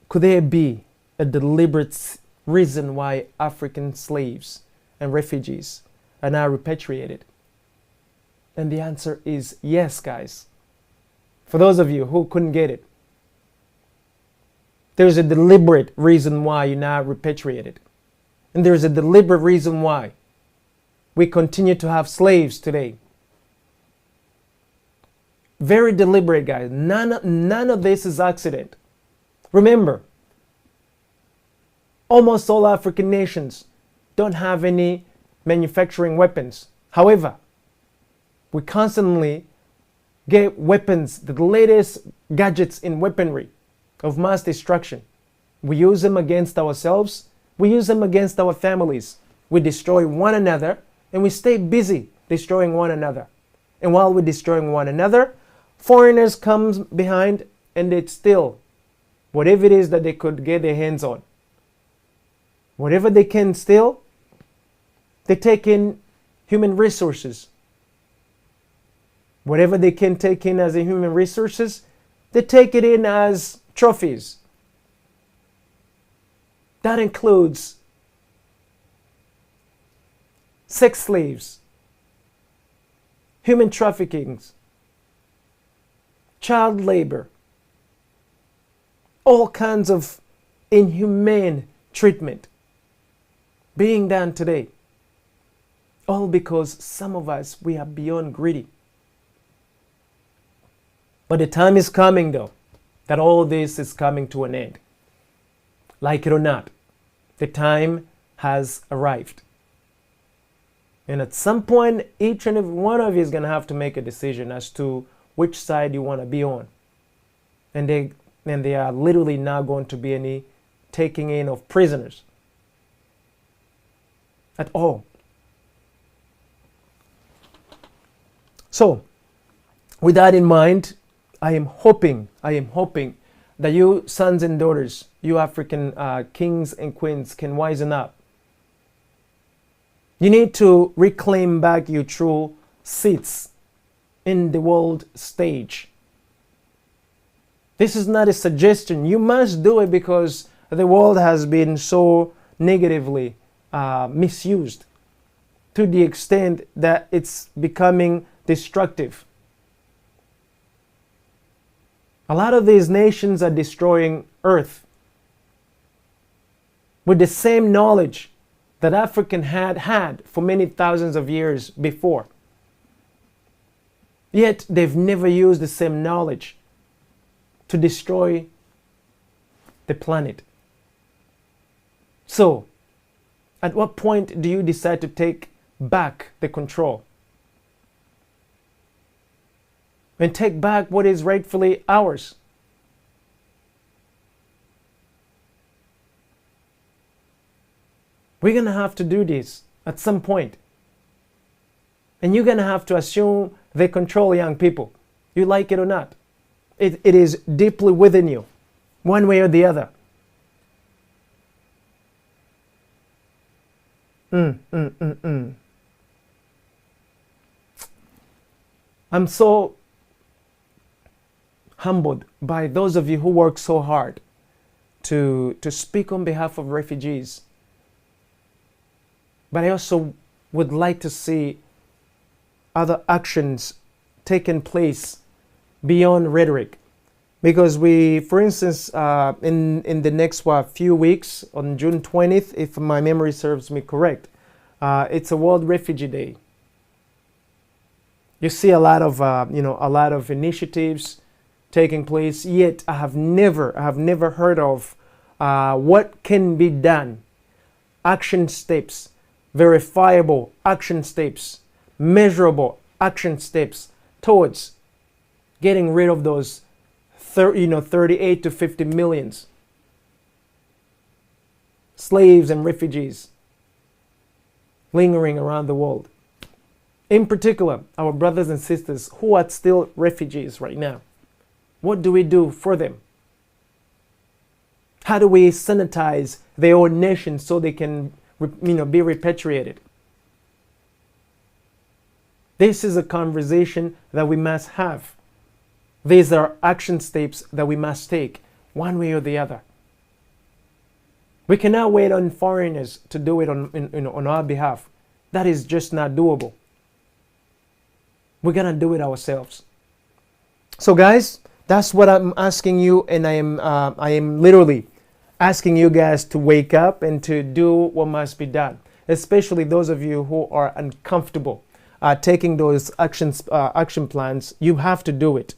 Could there be a deliberate reason why African slaves and refugees are now repatriated? And the answer is yes, guys. For those of you who couldn't get it, there's a deliberate reason why you're now repatriated. And there's a deliberate reason why we continue to have slaves today. Very deliberate, guys. None of this is accident. Remember, almost all African nations don't have any manufacturing weapons. However, we constantly get weapons, the latest gadgets in weaponry of mass destruction. We use them against ourselves. We use them against our families. We destroy one another and we stay busy destroying one another. And while we're destroying one another, foreigners come behind and they steal whatever it is that they could get their hands on. Whatever they can steal, they take in human resources. Whatever they can take in as a human resources, they take it in as trophies. That includes sex slaves, human trafficking, child labor, all kinds of inhumane treatment being done today. All because some of us, we are beyond greedy. But the time is coming, though, that all this is coming to an end. Like it or not, the time has arrived. And at some point, each and every one of you is going to have to make a decision as to which side you want to be on. And they are literally not going to be any taking in of prisoners at all. So, with that in mind, I am hoping that you sons and daughters, you African kings and queens can wisen up. You need to reclaim back your true seats in the world stage. This is not a suggestion. You must do it because the world has been so negatively misused to the extent that it's becoming destructive. A lot of these nations are destroying Earth with the same knowledge that African had for many thousands of years before. Yet they've never used the same knowledge to destroy the planet. So, at what point do you decide to take back the control? And take back what is rightfully ours? We're going to have to do this at some point. And you're going to have to assume they control young people. You like it or not. It is deeply within you, one way or the other. I'm so humbled by those of you who work so hard to speak on behalf of refugees. But I also would like to see other actions taking place beyond rhetoric. Because we, for instance, in the next few weeks, on June 20th, if my memory serves me correct, it's a World Refugee Day. You see a lot of initiatives taking place. Yet I have never heard of what can be done, action steps, verifiable action steps, measurable action steps towards getting rid of those 38 to 50 millions slaves and refugees lingering around the world. In particular, our brothers and sisters who are still refugees right now. What do we do for them? How do we sanitize their own nation so they can, be repatriated? This is a conversation that we must have. These are action steps that we must take, one way or the other. We cannot wait on foreigners to do it on our behalf. That is just not doable. We're gonna do it ourselves. So, guys, that's what I'm asking you, and I am literally asking you guys to wake up and to do what must be done. Especially those of you who are uncomfortable taking those action plans. You have to do it.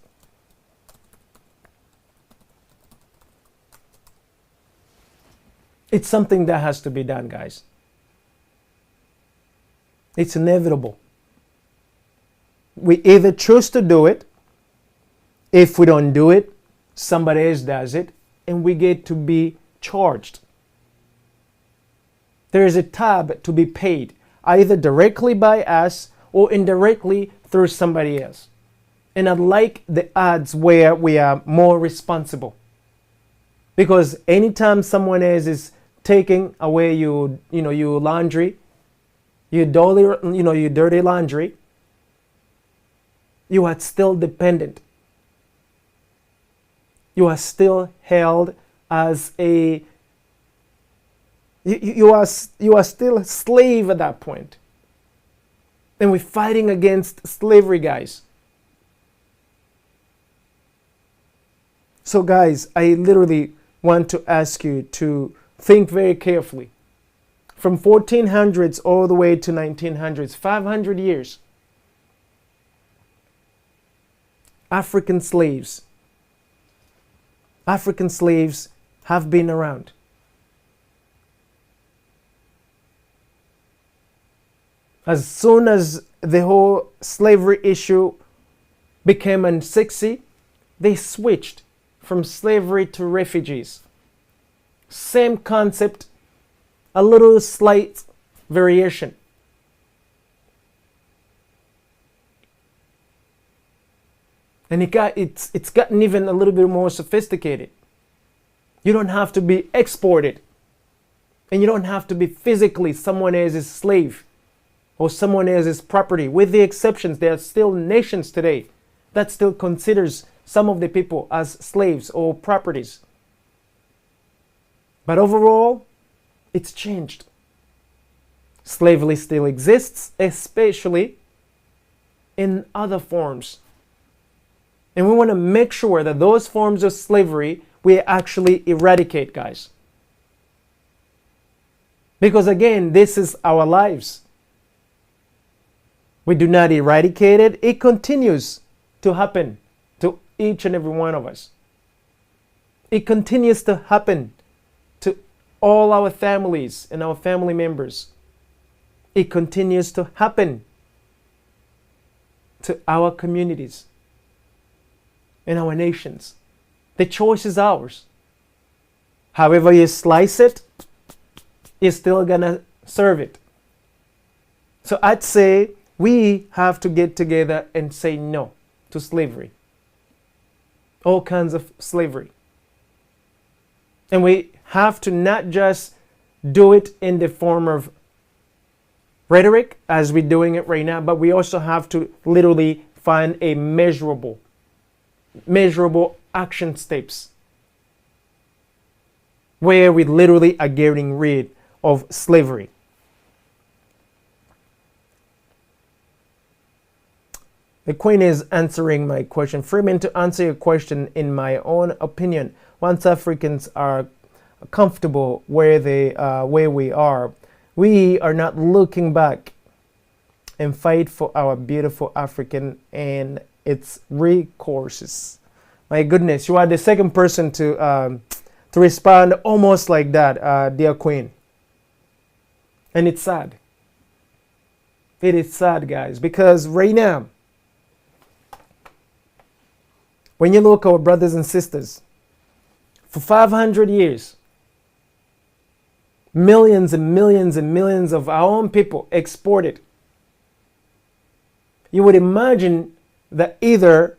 It's something that has to be done, guys. It's inevitable. We either choose to do it. If we don't do it, somebody else does it, and we get to be charged. There is a tab to be paid, either directly by us or indirectly through somebody else. And I like the odds where we are more responsible. Because anytime someone else is taking away your laundry, your dirty laundry, you are still dependent. You are still held as you are still a slave at that point. And we're fighting against slavery, guys. So guys, I literally want to ask you to think very carefully. From 1400s all the way to 1900s, 500 years, African slaves have been around. As soon as the whole slavery issue became unsexy, they switched from slavery to refugees. Same concept, a little slight variation. And it's gotten even a little bit more sophisticated. You don't have to be exported. And you don't have to be physically someone else's slave or someone else's property. With the exceptions, there are still nations today that still considers some of the people as slaves or properties. But overall, it's changed. Slavery still exists, especially in other forms. And we want to make sure that those forms of slavery we actually eradicate, guys. Because again, this is our lives. We do not eradicate it. It continues to happen to each and every one of us. It continues to happen to all our families and our family members. It continues to happen to our communities and our nations. The choice is ours. However you slice it, you're still gonna serve it. So I'd say we have to get together and say no to slavery. All kinds of slavery. And we have to not just do it in the form of rhetoric as we're doing it right now, but we also have to literally find a measurable action steps where we literally are getting rid of slavery. The Queen is answering my question. Freeman, to answer your question, in my own opinion, once Africans are comfortable where we are not looking back and fight for our beautiful African and its recourses. My goodness, you are the second person to respond almost like that, dear Queen. And it's sad. It is sad, guys, because right now, when you look at our brothers and sisters, for 500 years, millions and millions and millions of our own people exported. You would imagine that either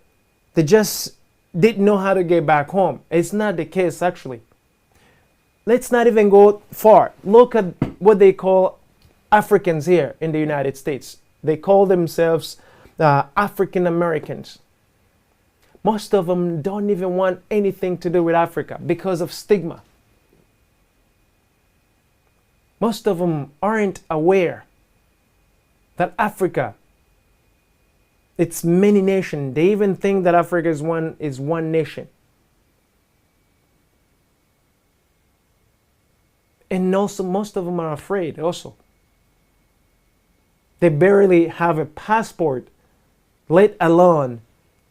they just didn't know how to get back home. It's not the case, actually. Let's not even go far. Look at what they call Africans here in the United States. They call themselves African Americans. Most of them don't even want anything to do with Africa because of stigma. Most of them aren't aware that Africa, it's many nations. They even think that Africa is one nation. And also, most of them are afraid also. They barely have a passport, let alone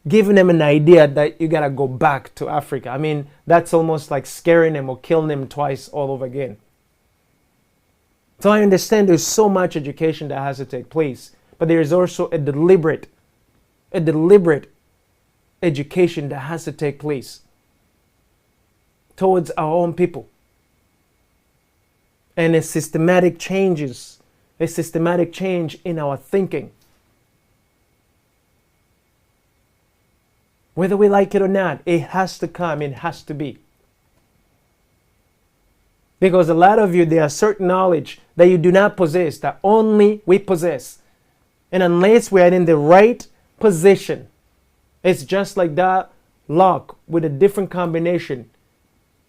giving them an idea that you gotta go back to Africa. I mean, that's almost like scaring them or killing them twice all over again. So I understand there's so much education that has to take place, but there is also a deliberate education that has to take place towards our own people. And a systematic change in our thinking. Whether we like it or not, it has to come, it has to be. Because a lot of you, there are certain knowledge that you do not possess, that only we possess. And unless we are in the right position, it's just like that lock with a different combination.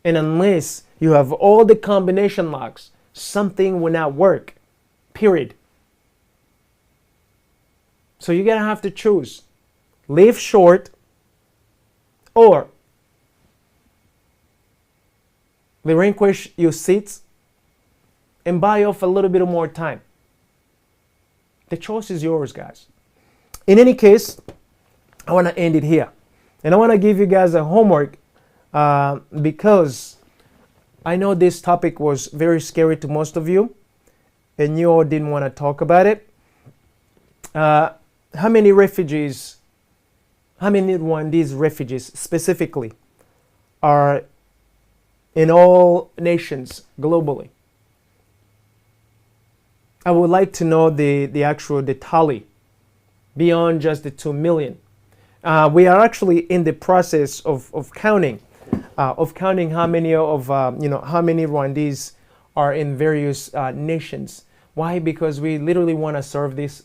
And unless you have all the combination locks, something will not work, period. So you're going to have to choose. Live short or relinquish your seats, and buy off a little bit more time. The choice is yours, guys. In any case, I want to end it here. And I want to give you guys a homework because I know this topic was very scary to most of you and you all didn't want to talk about it. How many Rwandese refugees specifically are in all nations globally? I would like to know the tally beyond just the 2 million. We are actually in the process of counting how many Rwandese are in various nations. Why? Because we literally want to solve these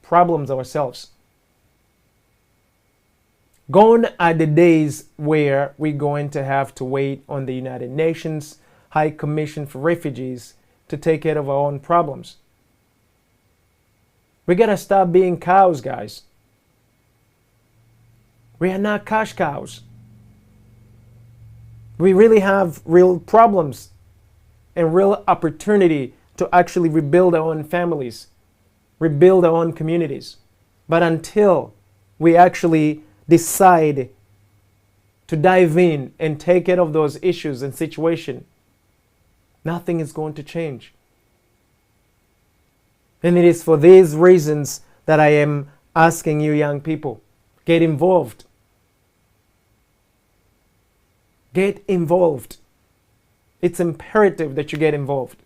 problems ourselves. Gone are the days where we're going to have to wait on the United Nations High Commission for Refugees to take care of our own problems. We gotta stop being cows, guys. We are not cash cows. We really have real problems and real opportunity to actually rebuild our own families, rebuild our own communities. But until we actually decide to dive in and take care of those issues and situation, nothing is going to change. And it is for these reasons that I am asking you young people, get involved. Get involved. It's imperative that you get involved.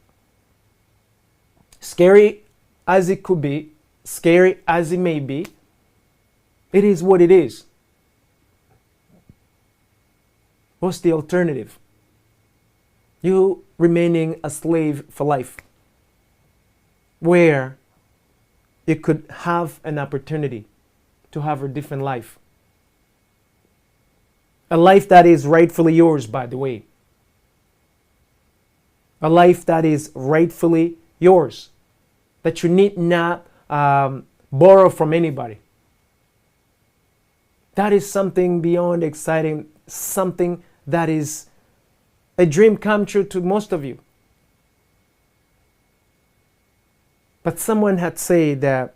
Scary as it could be, scary as it may be, it is what it is. What's the alternative? You remaining a slave for life, where you could have an opportunity to have a different life. A life that is rightfully yours, by the way. A life that is rightfully yours. That you need not borrow from anybody. That is something beyond exciting, something that is a dream come true to most of you. But someone had said that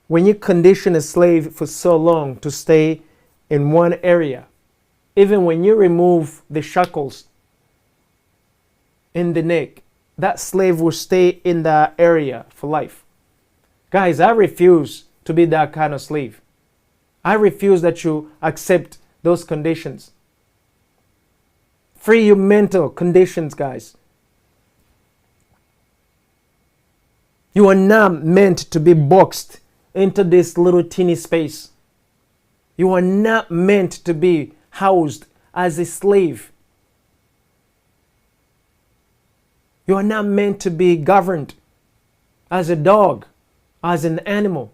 when you condition a slave for so long to stay in one area, even when you remove the shackles in the neck, that slave will stay in that area for life. Guys, I refuse to be that kind of slave. I refuse that you accept those conditions. Free your mental conditions, guys. You are not meant to be boxed into this little teeny space. You are not meant to be housed as a slave. You are not meant to be governed as a dog, as an animal.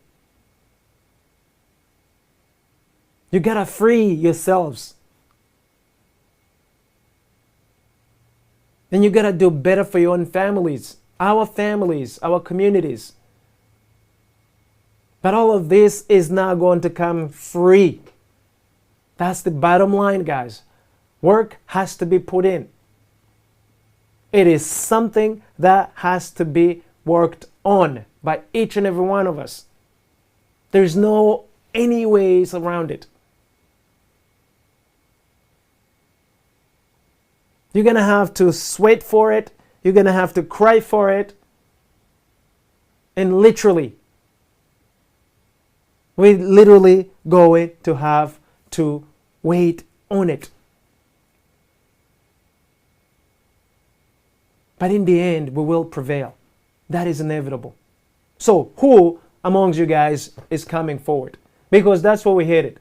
You gotta free yourselves. And you gotta do better for your own families, our communities. But all of this is not going to come free. That's the bottom line, guys. Work has to be put in. It is something that has to be worked on by each and every one of us. There's no any ways around it. You're going to have to sweat for it. You're going to have to cry for it. And literally, we're literally going to have to wait on it. But in the end, we will prevail. That is inevitable. So, who amongst you guys is coming forward? Because that's what we headed.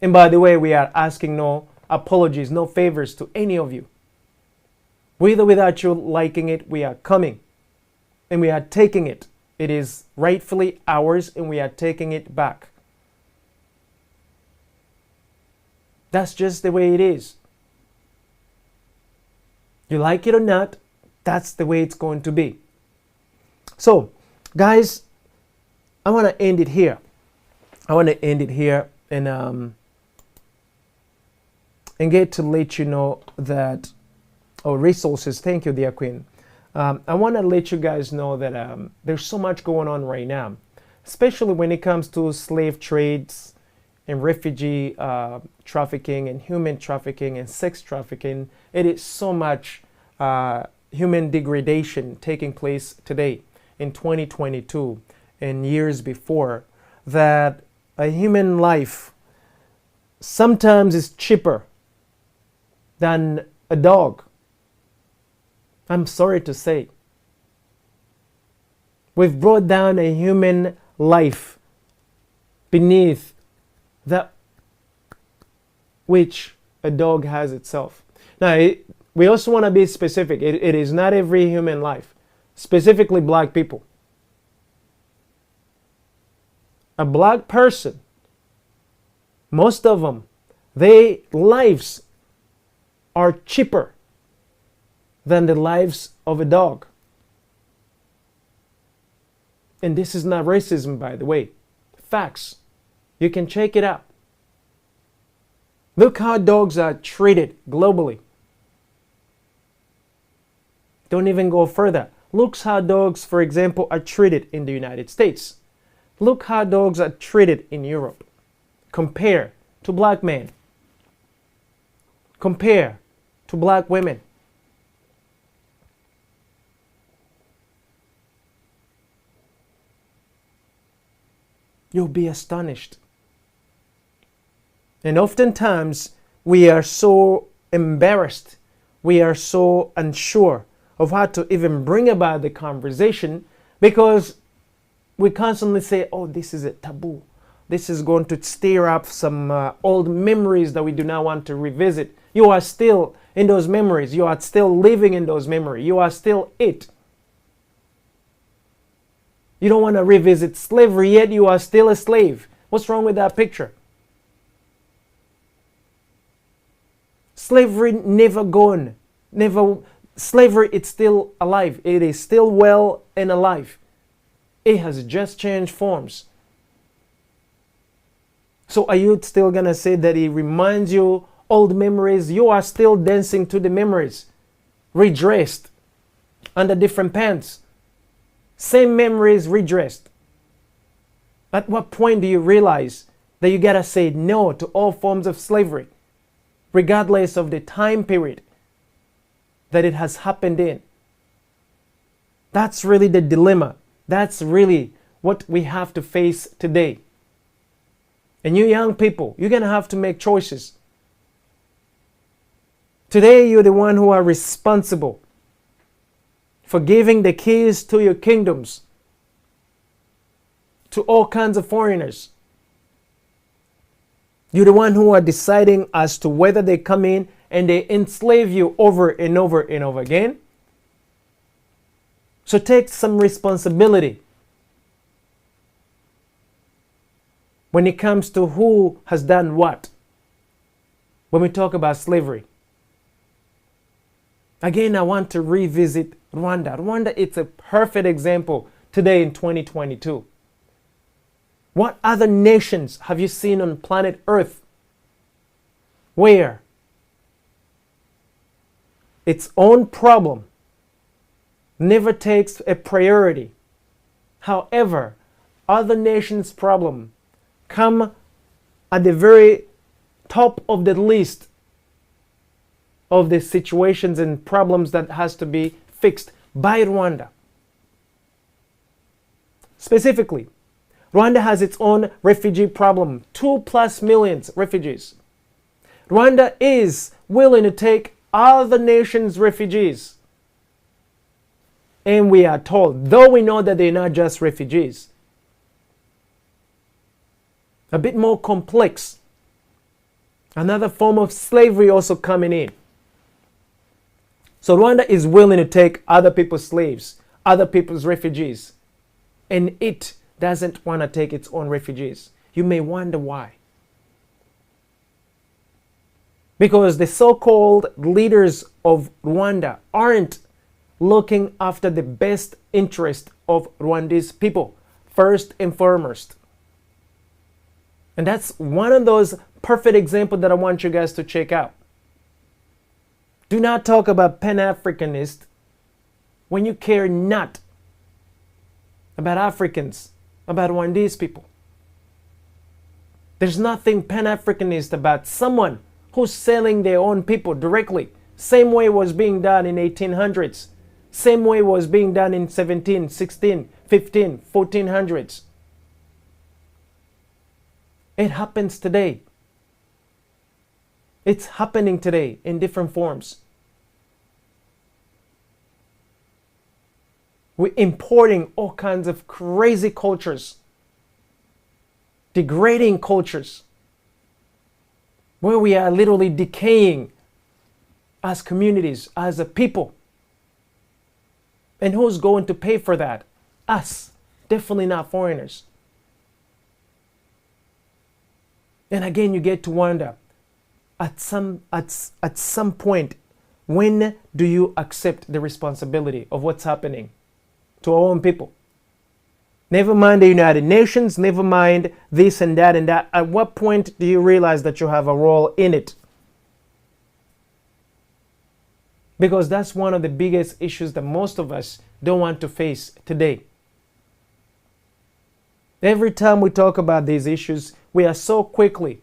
And by the way, we are asking no apologies, no favors to any of you. With or without you liking it, we are coming. And we are taking it. It is rightfully ours, and we are taking it back. That's just the way it is. You like it or not, that's the way it's going to be. So, guys, I want to end it here. And get to let you know that or resources. Thank you, dear Queen. I want to let you guys know that there's so much going on right now, especially when it comes to slave trades and refugee trafficking and human trafficking and sex trafficking. It is so much human degradation taking place today in 2022 and years before, that a human life sometimes is cheaper than a dog. I'm sorry to say. We've brought down a human life beneath that which a dog has itself. Now, we also want to be specific. It is not every human life, specifically black people. A black person, most of them, their lives are cheaper than the lives of a dog. And this is not racism, by the way. Facts. You can check it out. Look how dogs are treated globally. Don't even go further. Look how dogs, for example, are treated in the United States. Look how dogs are treated in Europe. Compare to black men. Compare to black women. You'll be astonished. And oftentimes, we are so embarrassed, we are so unsure of how to even bring about the conversation, because we constantly say, oh, this is a taboo. This is going to stir up some old memories that we do not want to revisit. You are still in those memories. You are still living in those memories. You are still it. You don't want to revisit slavery, yet you are still a slave. What's wrong with that picture? Slavery never gone. Slavery, it's still alive. It is still well and alive. It has just changed forms. So are you still going to say that it reminds you old memories? You are still dancing to the memories, redressed, under different pants. Same memories redressed. At what point do you realize that you got to say no to all forms of slavery, regardless of the time period that it has happened in? That's really the dilemma. That's really what we have to face today. And you young people, you're going to have to make choices. Today, you're the one who are responsible for giving the keys to your kingdoms to all kinds of foreigners. You're the one who are deciding as to whether they come in and they enslave you over and over and over again. So take some responsibility when it comes to who has done what when we talk about slavery. Again, I want to revisit Rwanda. Rwanda, it's a perfect example today in 2022. What other nations have you seen on planet Earth where its own problem never takes a priority? However, other nations' problem come at the very top of the list of the situations and problems that has to be fixed by Rwanda. Specifically, Rwanda has its own refugee problem, 2+ million refugees. Rwanda is willing to take other nations' refugees. And we are told, though we know that they're not just refugees, a bit more complex. Another form of slavery also coming in. So Rwanda is willing to take other people's slaves, other people's refugees, and it doesn't want to take its own refugees. You may wonder why. Because the so-called leaders of Rwanda aren't looking after the best interest of Rwandese people, first and foremost. And that's one of those perfect examples that I want you guys to check out. Do not talk about Pan-Africanist when you care not about Africans, about Rwandese people. There's nothing Pan-Africanist about someone who's selling their own people directly. Same way it was being done in 1800s. Same way it was being done in 17, 16, 15, 1400s. It happens today. It's happening today in different forms. We're importing all kinds of crazy cultures, degrading cultures, where we are literally decaying as communities, as a people. And who's going to pay for that? Us. Definitely not foreigners. And again, you get to wonder, at some point, when do you accept the responsibility of what's happening to our own people? Never mind the United Nations, never mind this and that and that. At what point do you realize that you have a role in it? Because that's one of the biggest issues that most of us don't want to face today. Every time we talk about these issues, we are so quickly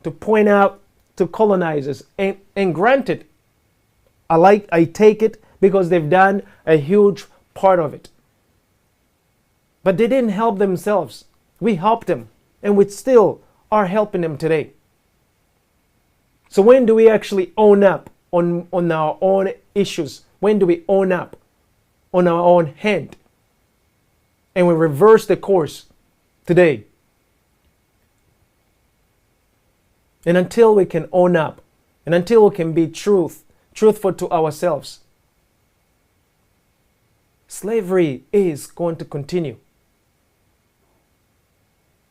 to point out to colonizers, and granted, I take it because they've done a huge part of it. But they didn't help themselves. We helped them, and we still are helping them today. So when do we actually own up on our own issues? When do we own up on our own hand? And we reverse the course today. And until we can own up, and until we can be truthful to ourselves, slavery is going to continue.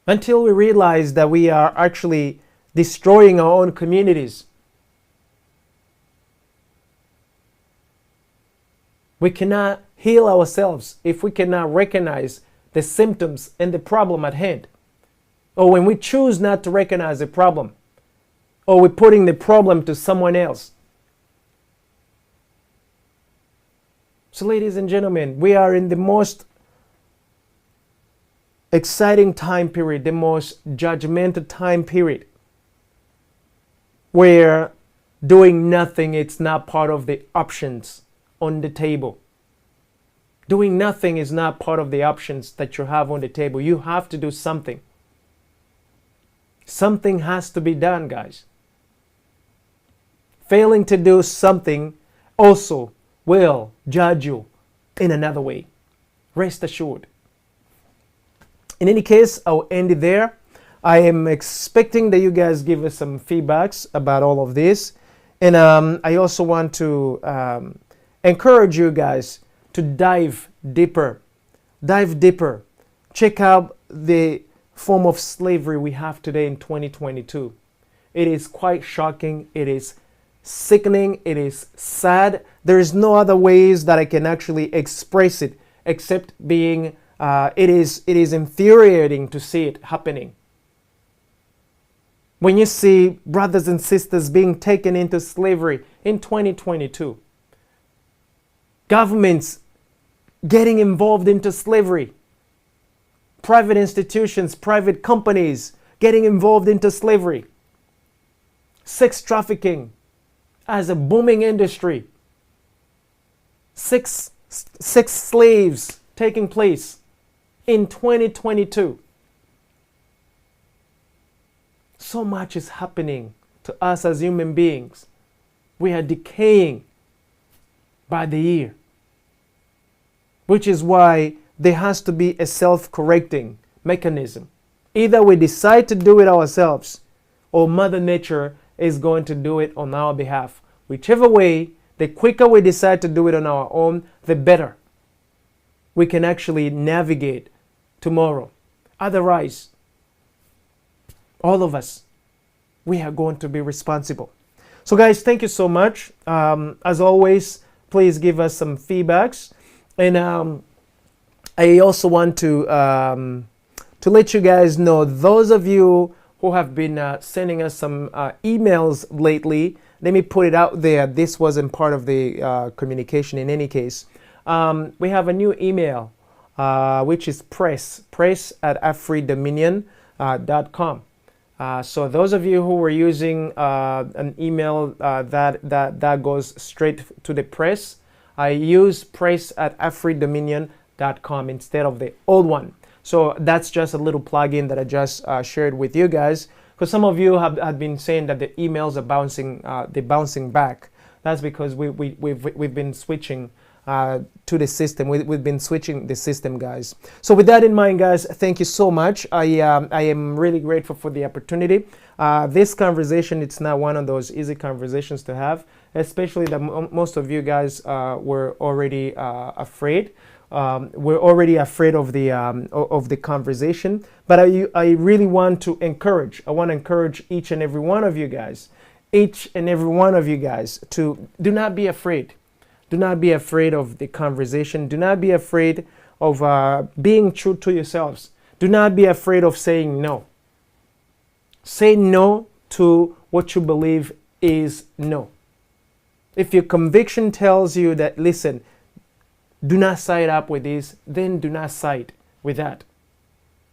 Until we realize that we are actually destroying our own communities. We cannot heal ourselves if we cannot recognize the symptoms and the problem at hand. Or when we choose not to recognize the problem, or we're putting the problem to someone else. So ladies and gentlemen, we are in the most exciting time period, the most judgmental time period, where doing nothing, it's not part of the options on the table. Doing nothing is not part of the options that you have on the table. You have to do something. Something has to be done, guys. Failing to do something also will judge you in another way. Rest assured. In any case, I'll end it there. I am expecting that you guys give us some feedbacks about all of this. And I also want to encourage you guys to dive deeper. Dive deeper. Check out the form of slavery we have today in 2022. It is quite shocking. It is sickening. It is sad. There is no other ways that I can actually express it except being, it is infuriating to see it happening. When you see brothers and sisters being taken into slavery in 2022, governments getting involved into slavery, private institutions, private companies getting involved into slavery, sex trafficking as a booming industry, sex slaves taking place in 2022. So much is happening to us as human beings. We are decaying by the year, which is why there has to be a self-correcting mechanism. Either we decide to do it ourselves, or Mother Nature is going to do it on our behalf. Whichever way, the quicker we decide to do it on our own, the better we can actually navigate tomorrow. Otherwise, all of us, we are going to be responsible. So guys, thank you so much. As always, please give us some feedbacks. And I also want to let you guys know, those of you who have been sending us some emails lately. Let me put it out there. This wasn't part of the communication in any case. We have a new email, which is press@afreedominion.com. So those of you who were using an email that goes straight to the press, I use press@afreedominion.com instead of the old one. So that's just a little plugin that I just shared with you guys, because some of you have been saying that the emails are bouncing back. That's because we've been switching to the system. We've been switching the system, guys. So with that in mind, guys, thank you so much. I am really grateful for the opportunity. This conversation, it's not one of those easy conversations to have, especially that most of you guys were already afraid. We're already afraid of the conversation, but I really want to encourage. I want to encourage each and every one of you guys, to do not be afraid. Do not be afraid of the conversation. Do not be afraid of being true to yourselves. Do not be afraid of saying no. Say no to what you believe is no. If your conviction tells you that, listen, do not side up with this, then do not side with that.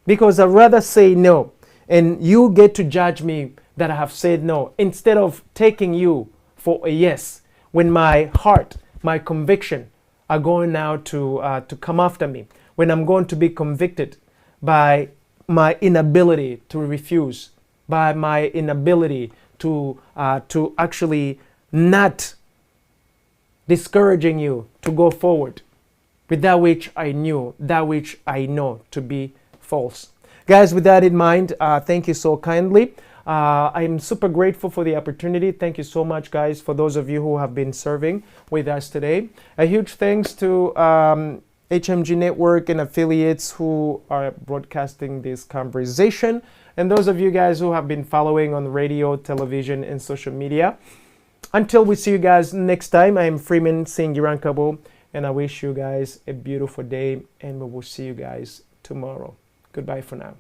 Because I'd rather say no, and you get to judge me that I have said no, instead of taking you for a yes, when my heart, my conviction are going now to come after me, when I'm going to be convicted by my inability to refuse, by my inability to actually not discouraging you to go forward with that which I knew, that which I know to be false. Guys, with that in mind, thank you so kindly. I'm super grateful for the opportunity. Thank you so much, guys, for those of you who have been serving with us today. A huge thanks to HMG Network and affiliates who are broadcasting this conversation, and those of you guys who have been following on radio, television, and social media. Until we see you guys next time, I am Freeman Singirankabo, and I wish you guys a beautiful day, and we will see you guys tomorrow. Goodbye for now.